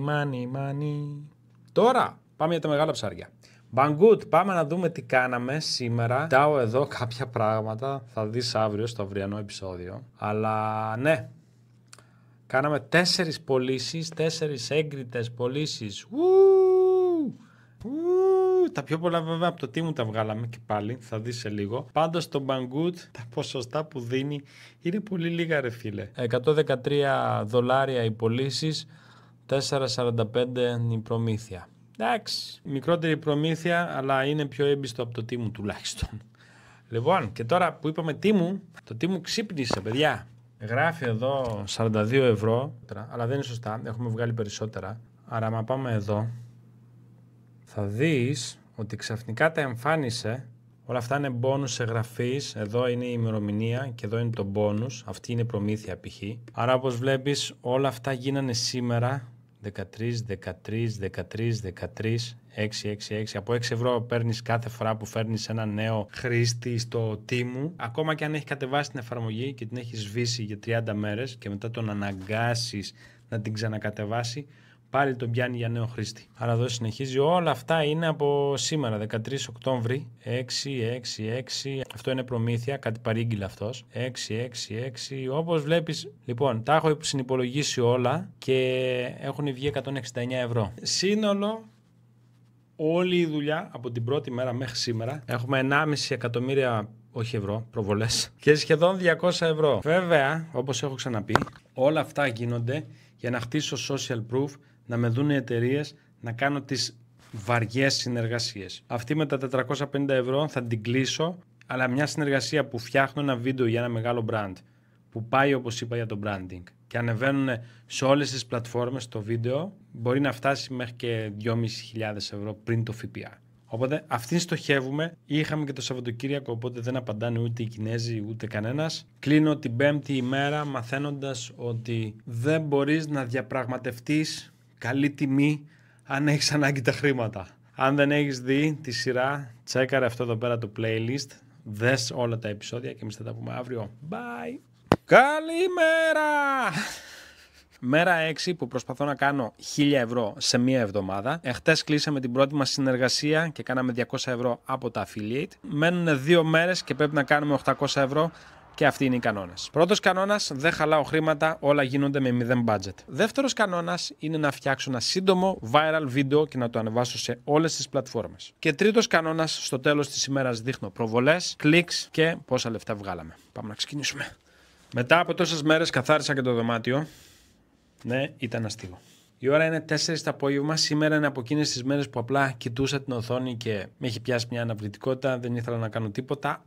Τώρα πάμε για τα μεγάλα ψάρια. Banggood, πάμε να δούμε τι κάναμε σήμερα. Κοιτάω εδώ κάποια πράγματα, θα δεις αύριο στο αυριανό επεισόδιο. Αλλά ναι, κάναμε 4 πωλήσεις, 4 έγκριτες πωλήσεις. Τα πιο πολλά βέβαια από το τι μου τα βγάλαμε και πάλι, θα δεις σε λίγο. Πάντως το Banggood, τα ποσοστά που δίνει είναι πολύ λίγα ρε φίλε. $113 οι πωλήσεις, 4,45 η προμήθεια. Εντάξει, μικρότερη προμήθεια, αλλά είναι πιο έμπιστο από το τι μου τουλάχιστον. Λοιπόν, και τώρα που είπαμε τι μου, το τι μου ξύπνησε παιδιά. Γράφει εδώ 42 ευρώ, αλλά δεν είναι σωστά, έχουμε βγάλει περισσότερα. Άρα άμα πάμε εδώ, θα δεις ότι ξαφνικά τα εμφάνισε. Όλα αυτά είναι bonus εγγραφής. Εδώ είναι η ημερομηνία και εδώ είναι το bonus. Αυτή είναι προμήθεια π.χ. Άρα όπως βλέπεις όλα αυτά γίνανε σήμερα. 13, 6. Από 6 ευρώ παίρνεις κάθε φορά που φέρνεις ένα νέο χρήστη στο Temu. Ακόμα και αν έχει κατεβάσει την εφαρμογή και την έχει σβήσει για 30 μέρες και μετά τον αναγκάσεις να την ξανακατεβάσει, πάλι τον πιάνει για νέο χρήστη. Άρα εδώ συνεχίζει. Όλα αυτά είναι από σήμερα, 13 Οκτώβρη. 6. Αυτό είναι προμήθεια, κάτι παρήγγειλε αυτός. 6. Όπως βλέπεις, λοιπόν, τα έχω συνυπολογίσει όλα και έχουν βγει 169 ευρώ. Σύνολο, όλη η δουλειά από την πρώτη μέρα μέχρι σήμερα. Έχουμε 1,5 εκατομμύρια, όχι ευρώ, προβολές και σχεδόν 200 ευρώ. Βέβαια, όπως έχω ξαναπεί, όλα αυτά γίνονται για να χτίσω social proof, να με δουν οι εταιρείες, να κάνω τις βαριές συνεργασίες. Αυτή με τα 450 ευρώ θα την κλείσω, αλλά μια συνεργασία που φτιάχνω ένα βίντεο για ένα μεγάλο brand, που πάει όπως είπα για το branding και ανεβαίνουν σε όλες τις πλατφόρμες το βίντεο, μπορεί να φτάσει μέχρι και 2.500 ευρώ πριν το ΦΠΑ. Οπότε αυτήν στοχεύουμε. Είχαμε και το Σαββατοκύριακο, οπότε δεν απαντάνε ούτε οι Κινέζοι ούτε κανένας. Κλείνω την 5η ημέρα μαθαίνοντας ότι δεν μπορείς να διαπραγματευτείς καλή τιμή αν έχεις ανάγκη τα χρήματα. Αν δεν έχεις δει τη σειρά, τσέκαρε αυτό εδώ πέρα το playlist, δες όλα τα επεισόδια και εμείς θα τα πούμε αύριο. Bye! Καλημέρα! Μέρα 6 που προσπαθώ να κάνω 1.000 ευρώ σε μία εβδομάδα. Εχθές κλείσαμε την πρώτη μας συνεργασία και κάναμε 200 ευρώ από τα affiliate. Μένουν 2 μέρες και πρέπει να κάνουμε 800 ευρώ και αυτοί είναι οι κανόνες. Πρώτος κανόνας, δεν χαλάω χρήματα, όλα γίνονται με 0 budget. Δεύτερος κανόνας είναι να φτιάξω ένα σύντομο viral βίντεο και να το ανεβάσω σε όλες τις πλατφόρμες. Και τρίτος κανόνας, στο τέλος της ημέρας δείχνω προβολές, clicks και πόσα λεφτά βγάλαμε. Πάμε να ξεκινήσουμε. Μετά από τόσες μέρες καθάρισα και το δωμάτιο. Ναι, ήταν αστείο. Η ώρα είναι 4 το απόγευμα. Σήμερα είναι από εκείνες τις μέρες που απλά κοιτούσα την οθόνη και με έχει πιάσει μια αναβλητικότητα. Δεν ήθελα να κάνω τίποτα.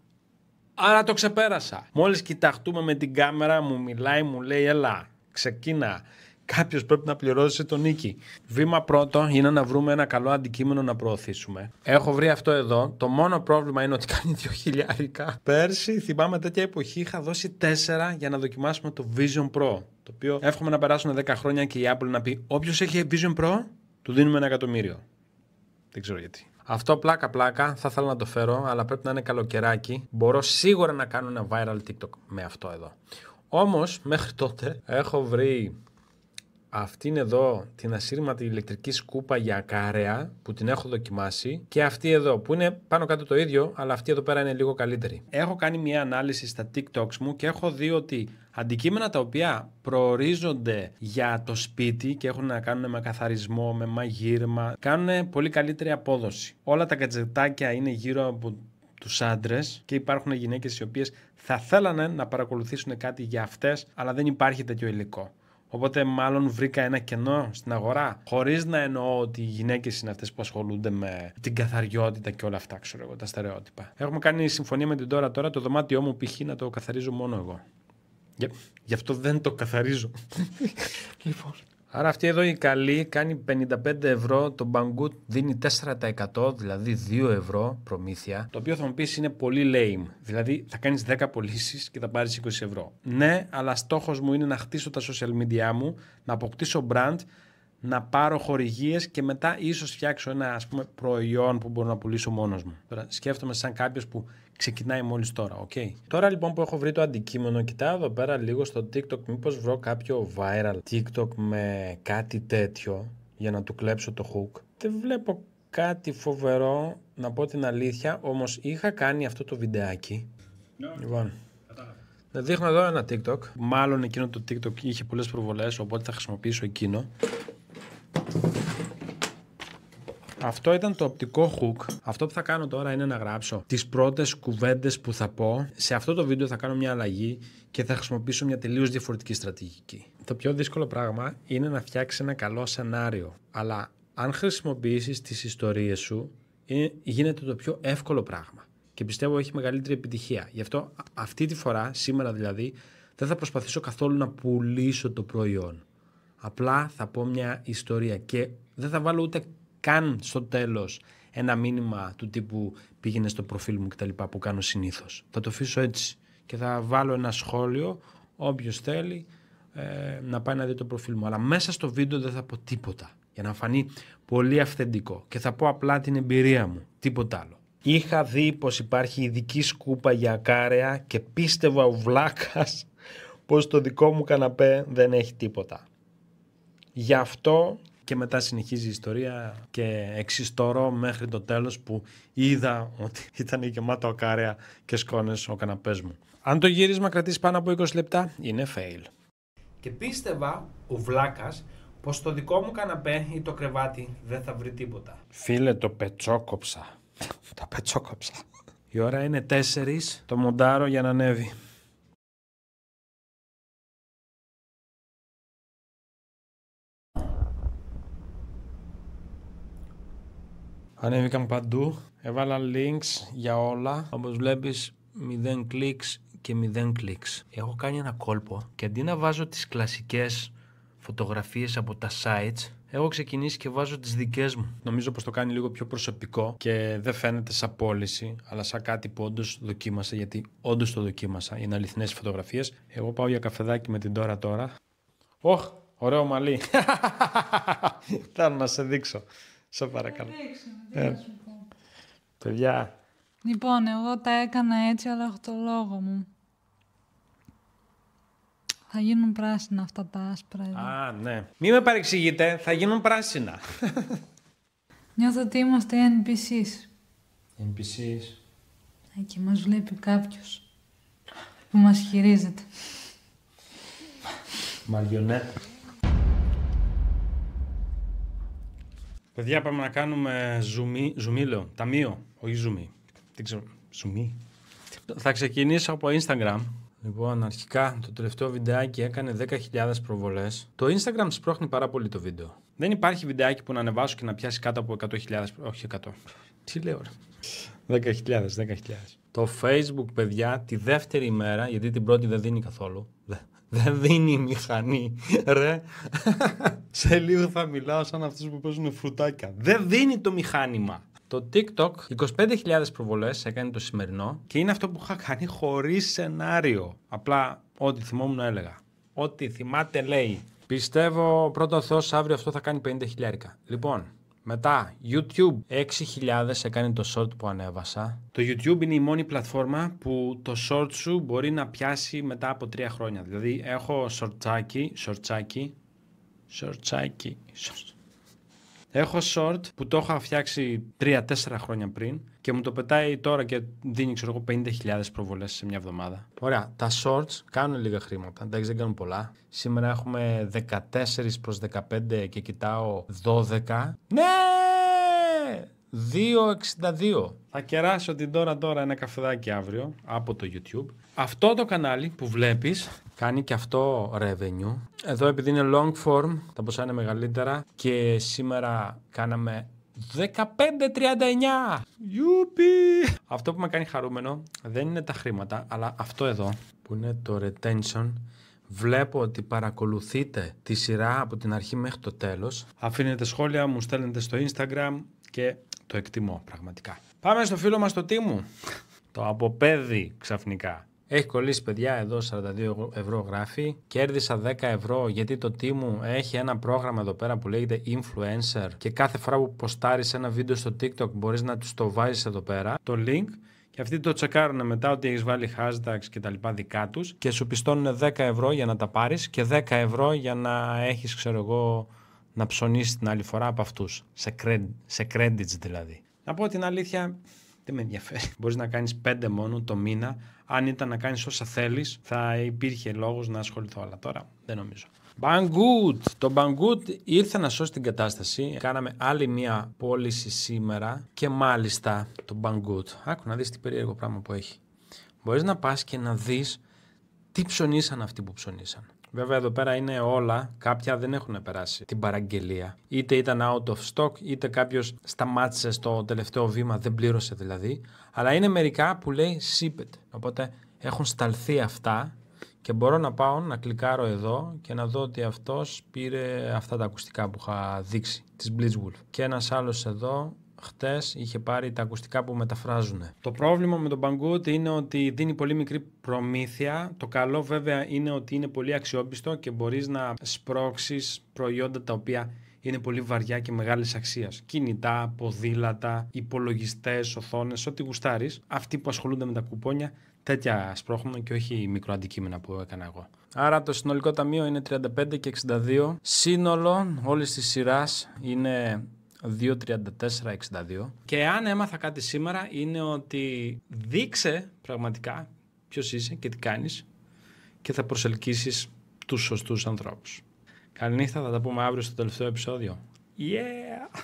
Άρα το ξεπέρασα. Μόλις κοιταχτούμε με την κάμερα, μου μιλάει, μου λέει: έλα, ξεκίνα. Κάποιος πρέπει να πληρώσει τον νίκη. Βήμα πρώτο είναι να βρούμε ένα καλό αντικείμενο να προωθήσουμε. Έχω βρει αυτό εδώ. Το μόνο πρόβλημα είναι ότι κάνει 2.000. Πέρσι, θυμάμαι τέτοια εποχή, είχα δώσει 4 για να δοκιμάσουμε το Vision Pro. Το οποίο εύχομαι να περάσουν 10 χρόνια και η Apple να πει: όποιος έχει Vision Pro, του δίνουμε $1 εκατομμύριο. Δεν ξέρω γιατί. Αυτό πλάκα θα ήθελα να το φέρω, αλλά πρέπει να είναι καλοκαιράκι. Μπορώ σίγουρα να κάνω ένα viral TikTok με αυτό εδώ. Όμως, μέχρι τότε έχω βρει αυτήν εδώ την ασύρματη ηλεκτρική σκούπα για καρέα που την έχω δοκιμάσει και αυτή εδώ που είναι πάνω κάτω το ίδιο, αλλά αυτή εδώ πέρα είναι λίγο καλύτερη. Έχω κάνει μια ανάλυση στα TikToks μου και έχω δει ότι αντικείμενα τα οποία προορίζονται για το σπίτι και έχουν να κάνουν με καθαρισμό, με μαγείρεμα, κάνουν πολύ καλύτερη απόδοση. Όλα τα κατζετάκια είναι γύρω από τους άντρες και υπάρχουν γυναίκες οι οποίες θα θέλανε να παρακολουθήσουν κάτι για αυτές, αλλά δεν υπάρχει τέτοιο υλικό. Οπότε μάλλον βρήκα ένα κενό στην αγορά, χωρίς να εννοώ ότι οι γυναίκες είναι αυτές που ασχολούνται με την καθαριότητα και όλα αυτά, ξέρω εγώ, τα στερεότυπα. Έχουμε κάνει συμφωνία με την τώρα το δωμάτιό μου π.χ. να το καθαρίζω μόνο εγώ. Γι' αυτό δεν το καθαρίζω. Λοιπόν. Άρα αυτή εδώ η καλή κάνει 55 ευρώ, το Banggood δίνει 4%, δηλαδή 2 ευρώ προμήθεια, το οποίο θα μου πεις είναι πολύ lame, δηλαδή θα κάνεις 10 πωλήσεις και θα πάρεις 20 ευρώ. Ναι, αλλά στόχος μου είναι να χτίσω τα social media μου, να αποκτήσω brand, να πάρω χορηγίες και μετά ίσως φτιάξω ένα προϊόν που μπορώ να πουλήσω μόνος μου. Τώρα σκέφτομαι σαν κάποιος που ξεκινάει μόλις τώρα, ok. Τώρα λοιπόν που έχω βρει το αντικείμενο, κοιτάω εδώ πέρα λίγο στο TikTok, μήπως βρω κάποιο viral TikTok με κάτι τέτοιο για να του κλέψω το hook. Δεν βλέπω κάτι φοβερό, να πω την αλήθεια, όμως είχα κάνει αυτό το βιντεάκι. Λοιπόν, δείχνω εδώ ένα TikTok, μάλλον εκείνο το TikTok είχε πολλές προβολές, οπότε θα χρησιμοποιήσω εκείνο. Αυτό ήταν το οπτικό hook. Αυτό που θα κάνω τώρα είναι να γράψω τις πρώτες κουβέντες που θα πω. Σε αυτό το βίντεο θα κάνω μια αλλαγή και θα χρησιμοποιήσω μια τελείως διαφορετική στρατηγική. Το πιο δύσκολο πράγμα είναι να φτιάξεις ένα καλό σενάριο. Αλλά αν χρησιμοποιήσεις τις ιστορίες σου, γίνεται το πιο εύκολο πράγμα. Και πιστεύω έχει μεγαλύτερη επιτυχία. Γι' αυτό αυτή τη φορά, σήμερα δηλαδή, δεν θα προσπαθήσω καθόλου να πουλήσω το προϊόν. Απλά θα πω μια ιστορία και δεν θα βάλω ούτε καν στο τέλος ένα μήνυμα του τύπου πήγαινε στο προφίλ μου κτλ. Που κάνω συνήθως. Θα το αφήσω έτσι και θα βάλω ένα σχόλιο, όποιος θέλει να πάει να δει το προφίλ μου. Αλλά μέσα στο βίντεο δεν θα πω τίποτα για να φανεί πολύ αυθεντικό και θα πω απλά την εμπειρία μου, τίποτα άλλο. Είχα δει πως υπάρχει ειδική σκούπα για ακάρεα και πίστευα ο βλάκας πως το δικό μου καναπέ δεν έχει τίποτα. Γι' αυτό και μετά συνεχίζει η ιστορία και εξιστορώ μέχρι το τέλος που είδα ότι ήταν γεμάτο ακάρεα και σκόνες ο καναπές μου. Αν το γύρισμα κρατήσει πάνω από 20 λεπτά, είναι fail. Και πίστευα ο βλάκας πως το δικό μου καναπέ ή το κρεβάτι δεν θα βρει τίποτα. Φίλε, το πετσόκοψα. Το πετσόκοψα. Η ώρα είναι 4, το μοντάρω για να ανέβει. Ανέβηκαν παντού, έβαλα links για όλα, όπως βλέπεις 0 clicks και 0 clicks. Έχω κάνει ένα κόλπο και αντί να βάζω τις κλασικές φωτογραφίες από τα sites, έχω ξεκινήσει και βάζω τις δικές μου. Νομίζω πως το κάνει λίγο πιο προσωπικό και δεν φαίνεται σαν πώληση, αλλά σαν κάτι που όντως δοκίμασα, γιατί όντως το δοκίμασα. Είναι αληθινές φωτογραφίες. Εγώ πάω για καφεδάκι με την τώρα. Ωχ, ωραίο μαλλί. Θέλω να σε δείξω. Σε παρακαλώ. Παιδιά. Λοιπόν, εγώ τα έκανα έτσι, αλλά έχω το λόγο μου. Θα γίνουν πράσινα αυτά τα άσπρα εδώ. Α, ναι. Μη με παρεξηγείτε, θα γίνουν πράσινα. Νιώθω ότι είμαστε NPCs. NPCs. Και μας βλέπει κάποιος που μας χειρίζεται. Μαριονέτα. Παιδιά, πάμε να κάνουμε zoom, λέω, ταμείο, όχι zoom. Δεν ξέρω, zoom. Θα ξεκινήσω από Instagram. Λοιπόν, αρχικά το τελευταίο βιντεάκι έκανε 10.000 προβολές. Το Instagram σπρώχνει πάρα πολύ το βίντεο. Δεν υπάρχει βιντεάκι που να ανεβάσω και να πιάσει κάτω από 100.000. Όχι 100. Τι λέω, ρε. 10.000. Το Facebook, παιδιά, τη δεύτερη ημέρα, γιατί την πρώτη δεν δίνει καθόλου. Δεν δίνει η μηχανή, ρε. Σε λίγο θα μιλάω σαν αυτούς που παίζουν φρουτάκια. Δεν δίνει το μηχάνημα. Το TikTok, 25.000 προβολές έκανε το σημερινό και είναι αυτό που είχα κάνει χωρίς σενάριο. Απλά ό,τι θυμόμουν έλεγα. Ό,τι θυμάται λέει. Πιστεύω πρώτο Θεός αύριο αυτό θα κάνει 50.000. Λοιπόν, μετά YouTube 6.000 έκανε το short που ανέβασα. Το YouTube είναι η μόνη πλατφόρμα που το short σου μπορεί να πιάσει μετά από 3 χρόνια. Δηλαδή έχω shortsάκι. Έχω short που το έχω φτιάξει 3-4 χρόνια πριν και μου το πετάει τώρα και δίνει, ξέρω εγώ, 50.000 προβολές σε μια εβδομάδα. Ωραία, τα shorts κάνουν λίγα χρήματα, εντάξει, δεν κάνουν πολλά. Σήμερα έχουμε 14 προς 15 και κοιτάω 12. Ναι! 2,62. Θα κεράσω την τώρα ένα καφεδάκι αύριο από το YouTube. Αυτό το κανάλι που βλέπεις κάνει και αυτό revenue. Εδώ επειδή είναι long form, τα ποσά είναι μεγαλύτερα και σήμερα κάναμε 15,39. Γιούπι! Αυτό που με κάνει χαρούμενο δεν είναι τα χρήματα, αλλά αυτό εδώ που είναι το retention. Βλέπω ότι παρακολουθείτε τη σειρά από την αρχή μέχρι το τέλος. Αφήνετε σχόλια, μου στέλνετε στο Instagram και το εκτιμώ πραγματικά. Πάμε στο φίλο μας το Τίμου. Το αποπέδι ξαφνικά. Έχει κολλήσει παιδιά εδώ 42 ευρώ γράφει. Κέρδισα 10 ευρώ γιατί το Τίμου έχει ένα πρόγραμμα εδώ πέρα που λέγεται Influencer και κάθε φορά που ποστάρεις ένα βίντεο στο TikTok μπορείς να τους το βάζεις εδώ πέρα το link. Και αυτοί το τσεκάρουν μετά ότι έχεις βάλει hashtags και τα λοιπά δικά τους και σου πιστώνουν 10 ευρώ για να τα πάρεις και 10 ευρώ για να έχεις, ξέρω εγώ, να ψωνίσεις την άλλη φορά από αυτούς. Σε credits δηλαδή. Να πω την αλήθεια, δεν με ενδιαφέρει. Μπορείς να κάνεις 5 μόνο το μήνα. Αν ήταν να κάνεις όσα θέλεις, θα υπήρχε λόγος να ασχοληθώ. Αλλά τώρα δεν νομίζω. Banggood. Το Banggood ήρθε να σώσει την κατάσταση. Κάναμε άλλη μία πώληση σήμερα και μάλιστα το Banggood. Άκου να δεις τι περίεργο πράγμα που έχει. Μπορείς να πας και να δεις τι ψωνίσαν αυτοί που ψωνίσαν. Βέβαια εδώ πέρα είναι όλα, κάποια δεν έχουν περάσει την παραγγελία. Είτε ήταν out of stock, είτε κάποιος σταμάτησε στο τελευταίο βήμα, δεν πλήρωσε δηλαδή. Αλλά είναι μερικά που λέει shipped. Οπότε έχουν σταλθεί αυτά. Και μπορώ να πάω να κλικάρω εδώ και να δω ότι αυτός πήρε αυτά τα ακουστικά που είχα δείξει, της Blitzwolf. Και ένας άλλος εδώ, χτες, είχε πάρει τα ακουστικά που μεταφράζουν. Το πρόβλημα με τον Banggood είναι ότι δίνει πολύ μικρή προμήθεια. Το καλό βέβαια είναι ότι είναι πολύ αξιόπιστο και μπορείς να σπρώξεις προϊόντα τα οποία είναι πολύ βαριά και μεγάλης αξίας. Κινητά, ποδήλατα, υπολογιστές, οθόνες, ό,τι γουστάρεις. Αυτοί που ασχολούνται με τα κουπόνια, τέτοια σπρώχνουμε και όχι μικροαντικείμενα που έκανα εγώ. Άρα το συνολικό ταμείο είναι 35 και 62. Σύνολο όλης της σειράς είναι 2,34,62. Και αν έμαθα κάτι σήμερα είναι ότι δείξε πραγματικά ποιος είσαι και τι κάνεις και θα προσελκύσεις τους σωστούς ανθρώπους. Καληνύχτα, θα τα πούμε αύριο στο τελευταίο επεισόδιο. Yeah!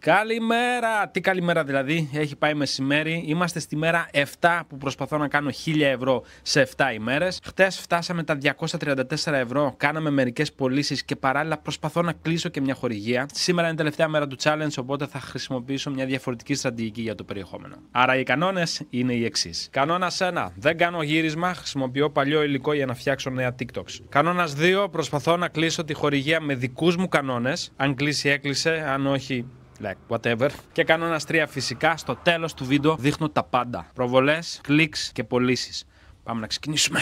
Καλημέρα! Τι καλημέρα δηλαδή, έχει πάει μεσημέρι. Είμαστε στη μέρα 7 που προσπαθώ να κάνω 1.000 ευρώ σε 7 ημέρες. Χτες φτάσαμε τα 234 ευρώ, κάναμε μερικές πωλήσεις και παράλληλα προσπαθώ να κλείσω και μια χορηγία. Σήμερα είναι η τελευταία μέρα του challenge, οπότε θα χρησιμοποιήσω μια διαφορετική στρατηγική για το περιεχόμενο. Άρα οι κανόνες είναι οι εξής. Κανόνας 1. Δεν κάνω γύρισμα, χρησιμοποιώ παλιό υλικό για να φτιάξω νέα TikToks. Κανόνας 2. Προσπαθώ να κλείσω τη χορηγία με δικούς μου κανόνες. Αν κλείσει, έκλεισε, αν όχι. Like, whatever. Και κανόνας 3 φυσικά, στο τέλος του βίντεο δείχνω τα πάντα. Προβολές, κλικς και πωλήσεις. Πάμε να ξεκινήσουμε.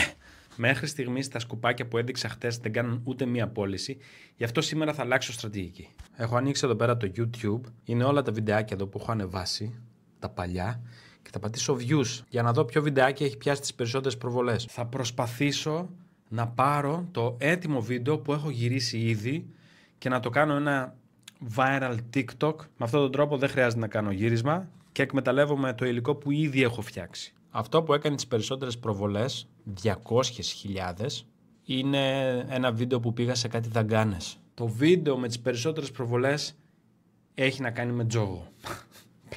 Μέχρι στιγμής τα σκουπάκια που έδειξα χτες δεν κάνουν ούτε μία πώληση. Γι' αυτό σήμερα θα αλλάξω στρατηγική. Έχω ανοίξει εδώ πέρα το YouTube. Είναι όλα τα βιντεάκια εδώ που έχω ανεβάσει. Τα παλιά. Και θα πατήσω views για να δω ποιο βιντεάκι έχει πιάσει τις περισσότερες προβολές. Θα προσπαθήσω να πάρω το έτοιμο βίντεο που έχω γυρίσει ήδη και να το κάνω ένα viral TikTok. Με αυτόν τον τρόπο δεν χρειάζεται να κάνω γύρισμα και εκμεταλλεύομαι το υλικό που ήδη έχω φτιάξει. Αυτό που έκανε τις περισσότερες προβολές, 200.000, είναι ένα βίντεο που πήγα σε κάτι δαγκάνες. Το βίντεο με τις περισσότερες προβολές έχει να κάνει με τζόγο.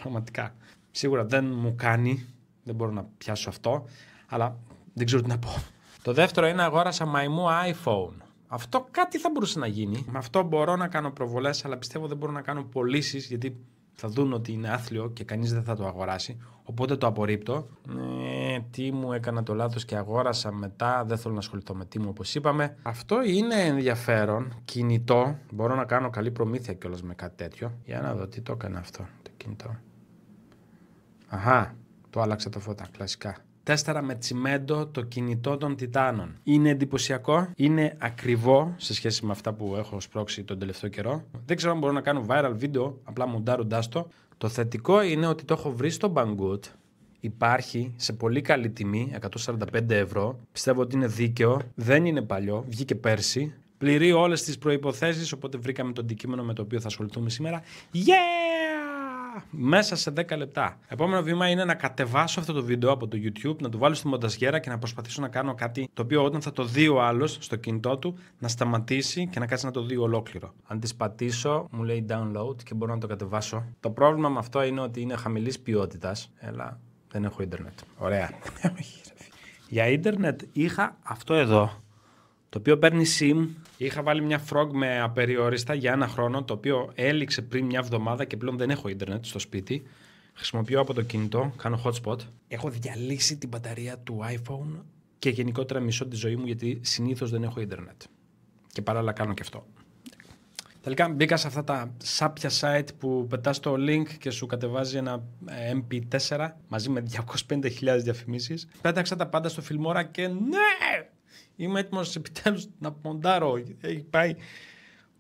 Πραγματικά. Σίγουρα δεν μου κάνει, δεν μπορώ να πιάσω αυτό, αλλά δεν ξέρω τι να πω. Το δεύτερο είναι αγόρασα μαϊμού iPhone. Αυτό κάτι θα μπορούσε να γίνει. Με αυτό μπορώ να κάνω προβολές, αλλά πιστεύω δεν μπορώ να κάνω πωλήσεις, γιατί θα δουν ότι είναι άθλιο και κανείς δεν θα το αγοράσει. Οπότε το απορρίπτω. Τι μου έκανα το λάθος και αγόρασα μετά. Δεν θέλω να ασχοληθώ με τι μου, όπως είπαμε. Αυτό είναι ενδιαφέρον. Κινητό. Μπορώ να κάνω καλή προμήθεια κιόλας με κάτι τέτοιο. Για να δω τι το έκανε αυτό το κινητό. Αχα, το άλλαξε το φώτα. Κλασικά. Τέσταρα με τσιμέντο το κινητό των Τιτάνων. Είναι εντυπωσιακό, είναι ακριβό σε σχέση με αυτά που έχω σπρώξει τον τελευταίο καιρό. Δεν ξέρω αν μπορώ να κάνω viral βίντεο, απλά μοντάροντάς το. Το θετικό είναι ότι το έχω βρει στο Banggood. Υπάρχει σε πολύ καλή τιμή, 145 ευρώ. Πιστεύω ότι είναι δίκαιο, δεν είναι παλιό, βγήκε πέρσι. Πληρεί όλες τις προϋποθέσεις, οπότε βρήκαμε το αντικείμενο με το οποίο θα ασχοληθούμε σήμερα. Yeah! μέσα σε 10 λεπτά. Επόμενο βήμα είναι να κατεβάσω αυτό το βίντεο από το YouTube, να το βάλω στη μονταζιέρα και να προσπαθήσω να κάνω κάτι το οποίο όταν θα το δει ο άλλος στο κινητό του να σταματήσει και να κάτσει να το δει ολόκληρο. Αν τις πατήσω, μου λέει download και μπορώ να το κατεβάσω. Το πρόβλημα με αυτό είναι ότι είναι χαμηλής ποιότητας. Έλα, δεν έχω ίντερνετ. Ωραία. Για ίντερνετ είχα αυτό εδώ, το οποίο παίρνει SIM. Είχα βάλει μια Frog με απεριόριστα για 1 χρόνο, το οποίο έληξε πριν μια εβδομάδα και πλέον δεν έχω ίντερνετ στο σπίτι. Χρησιμοποιώ από το κινητό, κάνω hotspot. Έχω διαλύσει την μπαταρία του iPhone και γενικότερα μισώ τη ζωή μου γιατί συνήθως δεν έχω ίντερνετ. Και παράλληλα κάνω και αυτό. Τελικά μπήκα σε αυτά τα σάπια site που πετάς το link και σου κατεβάζει ένα MP4 μαζί με 250.000 διαφημίσεις. Πέταξα τα πάντα στο Filmora και ναι! Είμαι έτοιμος επιτέλους να μοντάρω. Έχει πάει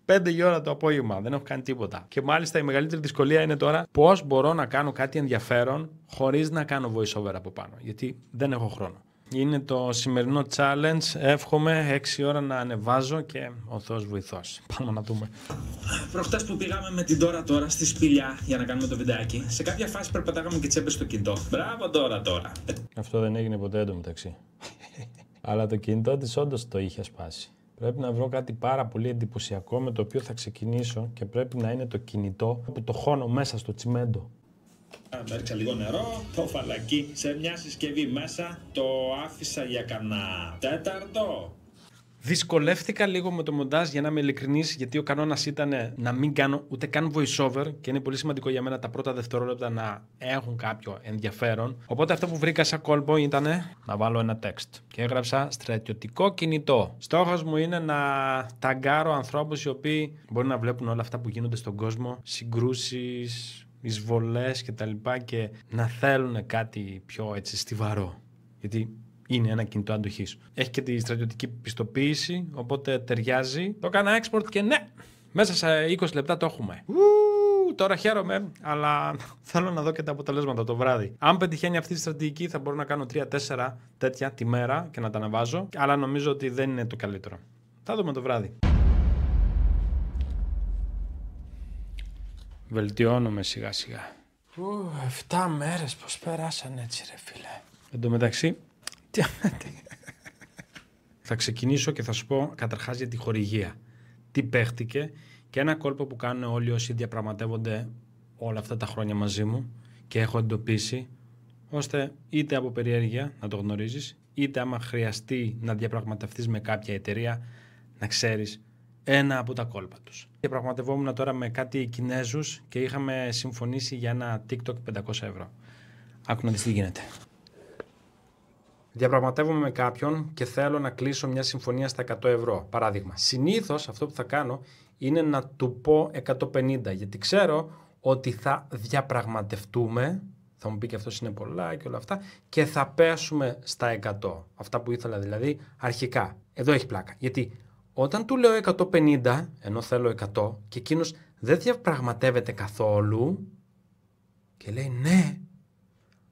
5 η ώρα το απόγευμα. Δεν έχω κάνει τίποτα. Και μάλιστα η μεγαλύτερη δυσκολία είναι τώρα πώς μπορώ να κάνω κάτι ενδιαφέρον χωρίς να κάνω voice-over από πάνω. Γιατί δεν έχω χρόνο. Είναι το σημερινό challenge. Εύχομαι 6 ώρα να ανεβάζω και ο Θεός βοηθός. Πάμε να δούμε. Προχτές που πήγαμε με την τώρα στη σπηλιά για να κάνουμε το βιντεάκι, σε κάποια φάση περπατάγαμε και τσέπες στο κινητό. Μπράβο τώρα. Αυτό δεν έγινε ποτέ εντωμεταξύ. Αλλά το κινητό της όντως το είχε σπάσει. Πρέπει να βρω κάτι πάρα πολύ εντυπωσιακό με το οποίο θα ξεκινήσω και πρέπει να είναι το κινητό που το χώνω μέσα στο τσιμέντο. Έριξα λίγο νερό, το φαλακί σε μια συσκευή μέσα, το άφησα για κανένα τέταρτο. Δυσκολεύτηκα λίγο με το μοντάζ για να είμαι ειλικρινής, γιατί ο κανόνας ήταν να μην κάνω ούτε καν voice-over και είναι πολύ σημαντικό για μένα τα πρώτα δευτερόλεπτα να έχουν κάποιο ενδιαφέρον. Οπότε αυτό που βρήκα σαν κόλπο ήταν να βάλω ένα text και έγραψα στρατιωτικό κινητό. Στόχος μου είναι να ταγκάρω ανθρώπους οι οποίοι μπορεί να βλέπουν όλα αυτά που γίνονται στον κόσμο, συγκρούσεις, εισβολές κτλ. Και να θέλουν κάτι πιο έτσι στιβαρό. Γιατί είναι ένα κινητό αντοχής. Έχει και τη στρατιωτική πιστοποίηση, οπότε ταιριάζει. Το έκανα export και ναι, μέσα σε 20 λεπτά το έχουμε. Τώρα χαίρομαι, αλλά θέλω να δω και τα αποτελέσματα το βράδυ. Αν πετυχαίνει αυτή τη στρατηγική, θα μπορώ να κάνω 3-4 τέτοια τη μέρα και να τα ανεβάζω. Αλλά νομίζω ότι δεν είναι το καλύτερο. Θα δούμε το βράδυ. Βελτιώνομαι σιγά σιγά. 7 μέρες πώς περάσαν έτσι ρε φίλε. Εν τω μεταξύ, θα ξεκινήσω και θα σου πω καταρχάς για τη χορηγία. Τι παίχτηκε και ένα κόλπο που κάνουν όλοι όσοι διαπραγματεύονται όλα αυτά τα χρόνια μαζί μου και έχω εντοπίσει, ώστε είτε από περιέργεια να το γνωρίζεις, είτε άμα χρειαστεί να διαπραγματευτείς με κάποια εταιρεία, να ξέρεις ένα από τα κόλπα τους. Διαπραγματευόμουν τώρα με κάτι Κινέζους και είχαμε συμφωνήσει για ένα TikTok 500 ευρώ. Άκου να δεις τι γίνεται. Διαπραγματεύομαι με κάποιον και θέλω να κλείσω μια συμφωνία στα 100 ευρώ. Παράδειγμα, συνήθως αυτό που θα κάνω είναι να του πω 150, γιατί ξέρω ότι θα διαπραγματευτούμε, θα μου πει και αυτός είναι πολλά και όλα αυτά, και θα πέσουμε στα 100. Αυτά που ήθελα δηλαδή αρχικά. Εδώ έχει πλάκα. Γιατί όταν του λέω 150, ενώ θέλω 100, και εκείνος δεν διαπραγματεύεται καθόλου και λέει ναι,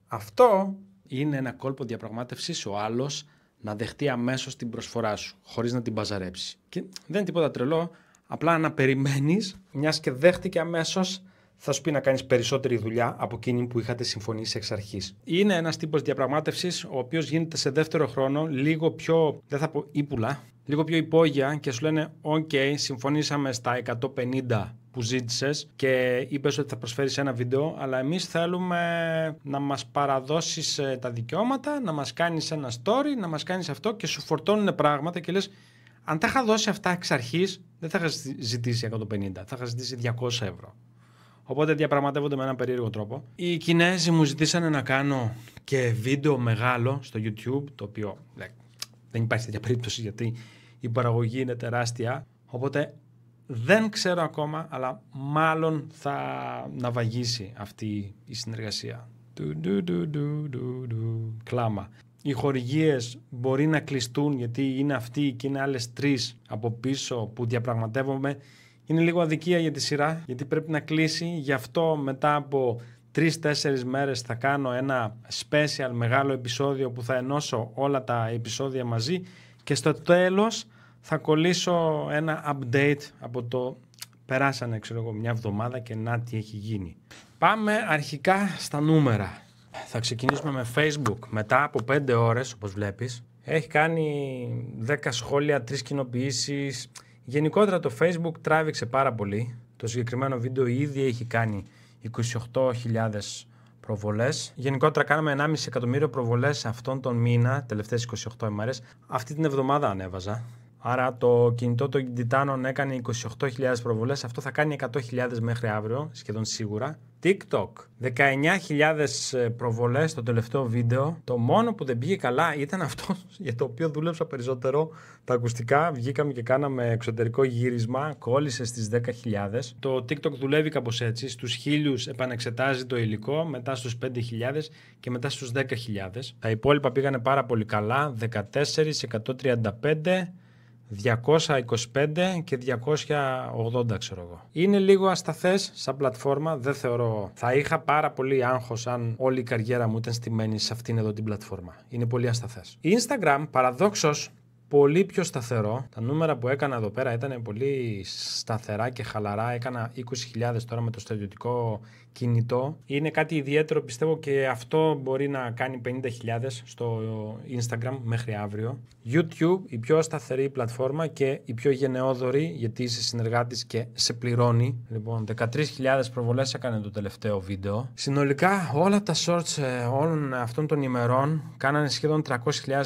αυτό είναι ένα κόλπο διαπραγμάτευσης ο άλλος να δεχτεί αμέσως την προσφορά σου, χωρίς να την μπαζαρέψει. Και δεν είναι τίποτα τρελό, απλά να περιμένεις, μιας και δέχτηκε αμέσως, θα σου πει να κάνεις περισσότερη δουλειά από εκείνη που είχατε συμφωνήσει εξ αρχής. Είναι ένας τύπος διαπραγμάτευσης, ο οποίος γίνεται σε δεύτερο χρόνο, λίγο πιο, δεν θα πω ύπουλα, λίγο πιο υπόγεια και σου λένε «ΟΚ, συμφωνήσαμε στα 150 που ζήτησες και είπες ότι θα προσφέρεις ένα βίντεο, αλλά εμείς θέλουμε να μας παραδώσεις τα δικαιώματα, να μας κάνεις ένα story, να μας κάνεις αυτό» και σου φορτώνουν πράγματα και λες «αν τα είχα δώσει αυτά εξ αρχής, δεν θα είχα ζητήσει 150, θα είχα ζητήσει 200 ευρώ». Οπότε διαπραγματεύονται με έναν περίεργο τρόπο. Οι Κινέζοι μου ζητήσανε να κάνω και βίντεο μεγάλο στο YouTube, το οποίο δεν υπάρχει τέτοια περίπτωση γιατί η παραγωγή είναι τεράστια. Οπότε δεν ξέρω ακόμα, αλλά μάλλον θα ναυαγίσει αυτή η συνεργασία. Κλάμα. Οι χορηγίες μπορεί να κλειστούν γιατί είναι αυτοί και είναι άλλες 3 από πίσω που διαπραγματεύομαι. Είναι λίγο αδικία για τη σειρά, γιατί πρέπει να κλείσει. Γι' αυτό μετά από 3-4 μέρες θα κάνω ένα special μεγάλο επεισόδιο που θα ενώσω όλα τα επεισόδια μαζί και στο τέλος θα κολλήσω ένα update από το περάσανε, ξέρω εγώ, μια εβδομάδα και να τι έχει γίνει. Πάμε αρχικά στα νούμερα. Θα ξεκινήσουμε με Facebook. Μετά από 5 ώρες, όπως βλέπεις, έχει κάνει 10 σχόλια, 3 κοινοποιήσεις. Γενικότερα το Facebook τράβηξε πάρα πολύ. Το συγκεκριμένο βίντεο ήδη έχει κάνει 28.000 προβολές. Γενικότερα κάναμε 1,5 εκατομμύριο προβολές αυτόν τον μήνα, τελευταίες 28 ημέρες. Αυτή την εβδομάδα ανέβαζα. Άρα το κινητό των Τιτάνων έκανε 28.000 προβολές. Αυτό θα κάνει 100.000 μέχρι αύριο, σχεδόν σίγουρα. TikTok, 19.000 προβολές στο τελευταίο βίντεο. Το μόνο που δεν πήγε καλά ήταν αυτό για το οποίο δούλεψα περισσότερο. Τα ακουστικά, βγήκαμε και κάναμε εξωτερικό γύρισμα, κόλλησε στις 10.000. Το TikTok δουλεύει κάπως έτσι. Στους 1.000 επανεξετάζει το υλικό, μετά στους 5.000 και μετά στους 10.000. Τα υπόλοιπα πήγανε πάρα πολύ καλά. 14, 135... 225 και 280 ξέρω εγώ. Είναι λίγο ασταθές σαν πλατφόρμα, δεν θεωρώ. Θα είχα πάρα πολύ άγχος αν όλη η καριέρα μου ήταν στημένη σε αυτήν εδώ την πλατφόρμα. Είναι πολύ ασταθές. Instagram, παραδόξως, πολύ πιο σταθερό. Τα νούμερα που έκανα εδώ πέρα ήταν πολύ σταθερά και χαλαρά. Έκανα 20.000 τώρα με το στρατιωτικό κινητό. Είναι κάτι ιδιαίτερο, πιστεύω, και αυτό μπορεί να κάνει 50.000 στο Instagram μέχρι αύριο. YouTube, η πιο σταθερή πλατφόρμα και η πιο γενναιόδορη, γιατί είσαι συνεργάτης και σε πληρώνει. Λοιπόν, 13.000 προβολές έκανε το τελευταίο βίντεο. Συνολικά όλα τα shorts όλων αυτών των ημερών κάνανε σχεδόν 300.000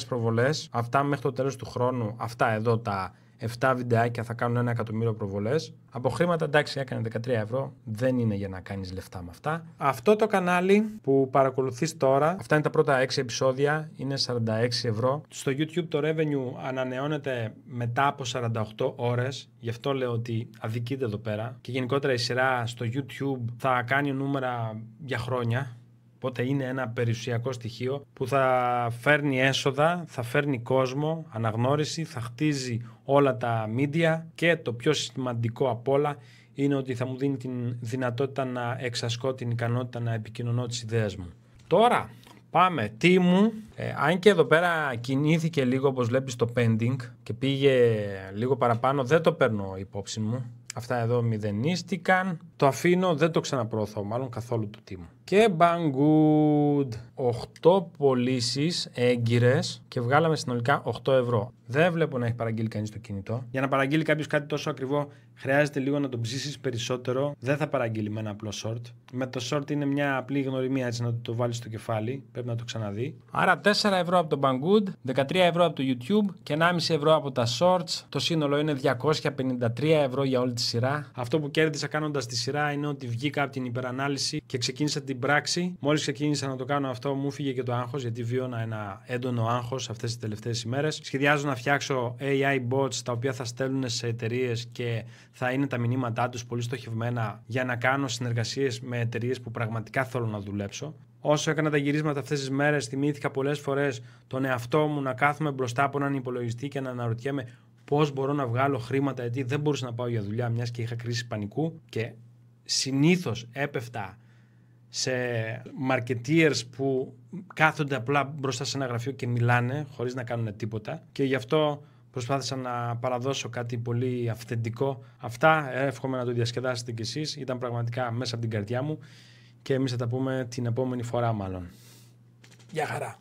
προβολές. Αυτά μέχρι το τέλος του χρόνου, αυτά εδώ τα 7 βιντεάκια θα κάνουν 1 εκατομμύριο προβολές. Από χρήματα, εντάξει, έκανε 13 ευρώ. Δεν είναι για να κάνεις λεφτά με αυτά. Αυτό το κανάλι που παρακολουθείς τώρα, αυτά είναι τα πρώτα 6 επεισόδια, είναι 46 ευρώ. Στο YouTube το revenue ανανεώνεται μετά από 48 ώρες. Γι' αυτό λέω ότι αδικείται εδώ πέρα. Και γενικότερα η σειρά στο YouTube θα κάνει νούμερα για χρόνια. Οπότε είναι ένα περιουσιακό στοιχείο που θα φέρνει έσοδα, θα φέρνει κόσμο, αναγνώριση, θα χτίζει όλα τα media και το πιο σημαντικό απ' όλα είναι ότι θα μου δίνει την δυνατότητα να εξασκώ την ικανότητα να επικοινωνώ τις ιδέες μου. Τώρα πάμε Τίμου. Αν και εδώ πέρα κινήθηκε λίγο, όπως βλέπεις, το pending και πήγε λίγο παραπάνω, δεν το παίρνω υπόψη μου. Αυτά εδώ μηδενίστηκαν. Το αφήνω, δεν το ξαναπροωθώ μάλλον καθόλου το Τίμου. Και Banggood, 8 πωλήσεις έγκυρες και βγάλαμε συνολικά 8 ευρώ. Δεν βλέπω να έχει παραγγείλει κανείς το κινητό. Για να παραγγείλει κάποιος κάτι τόσο ακριβό, χρειάζεται λίγο να το ψήσεις περισσότερο. Δεν θα παραγγείλει με ένα απλό short. Με το short είναι μια απλή γνωριμία, έτσι να το βάλεις στο κεφάλι. Πρέπει να το ξαναδεί. Άρα 4 ευρώ από το Banggood, 13 ευρώ από το YouTube και 1,5 ευρώ από τα shorts. Το σύνολο είναι 253 ευρώ για όλη τη σειρά. Αυτό που κέρδισα κάνοντας τη σειρά είναι ότι βγήκα από την υπερανάλυση και ξεκίνησα την πράξη. Μόλις ξεκίνησα να το κάνω αυτό, μου φύγε και το άγχος, γιατί βίωνα ένα έντονο άγχος αυτές τις τελευταίες ημέρες. Σχεδιάζω να φτιάξω AI bots τα οποία θα στέλνουν σε εταιρείες και θα είναι τα μηνύματά τους πολύ στοχευμένα για να κάνω συνεργασίες με εταιρείες που πραγματικά θέλω να δουλέψω. Όσο έκανα τα γυρίσματα αυτές τις μέρες, θυμήθηκα πολλές φορές τον εαυτό μου να κάθομαι μπροστά από έναν υπολογιστή και να αναρωτιέμαι πώς μπορώ να βγάλω χρήματα, γιατί δεν μπορούσα να πάω για δουλειά, μιας και είχα κρίση πανικού και συνήθως έπεφτα σε marketeers που κάθονται απλά μπροστά σε ένα γραφείο και μιλάνε χωρίς να κάνουν τίποτα, και γι' αυτό προσπάθησα να παραδώσω κάτι πολύ αυθεντικό. Αυτά, εύχομαι να το διασκεδάσετε κι εσείς. Ήταν πραγματικά μέσα από την καρδιά μου και εμείς θα τα πούμε την επόμενη φορά μάλλον. Γεια χαρά!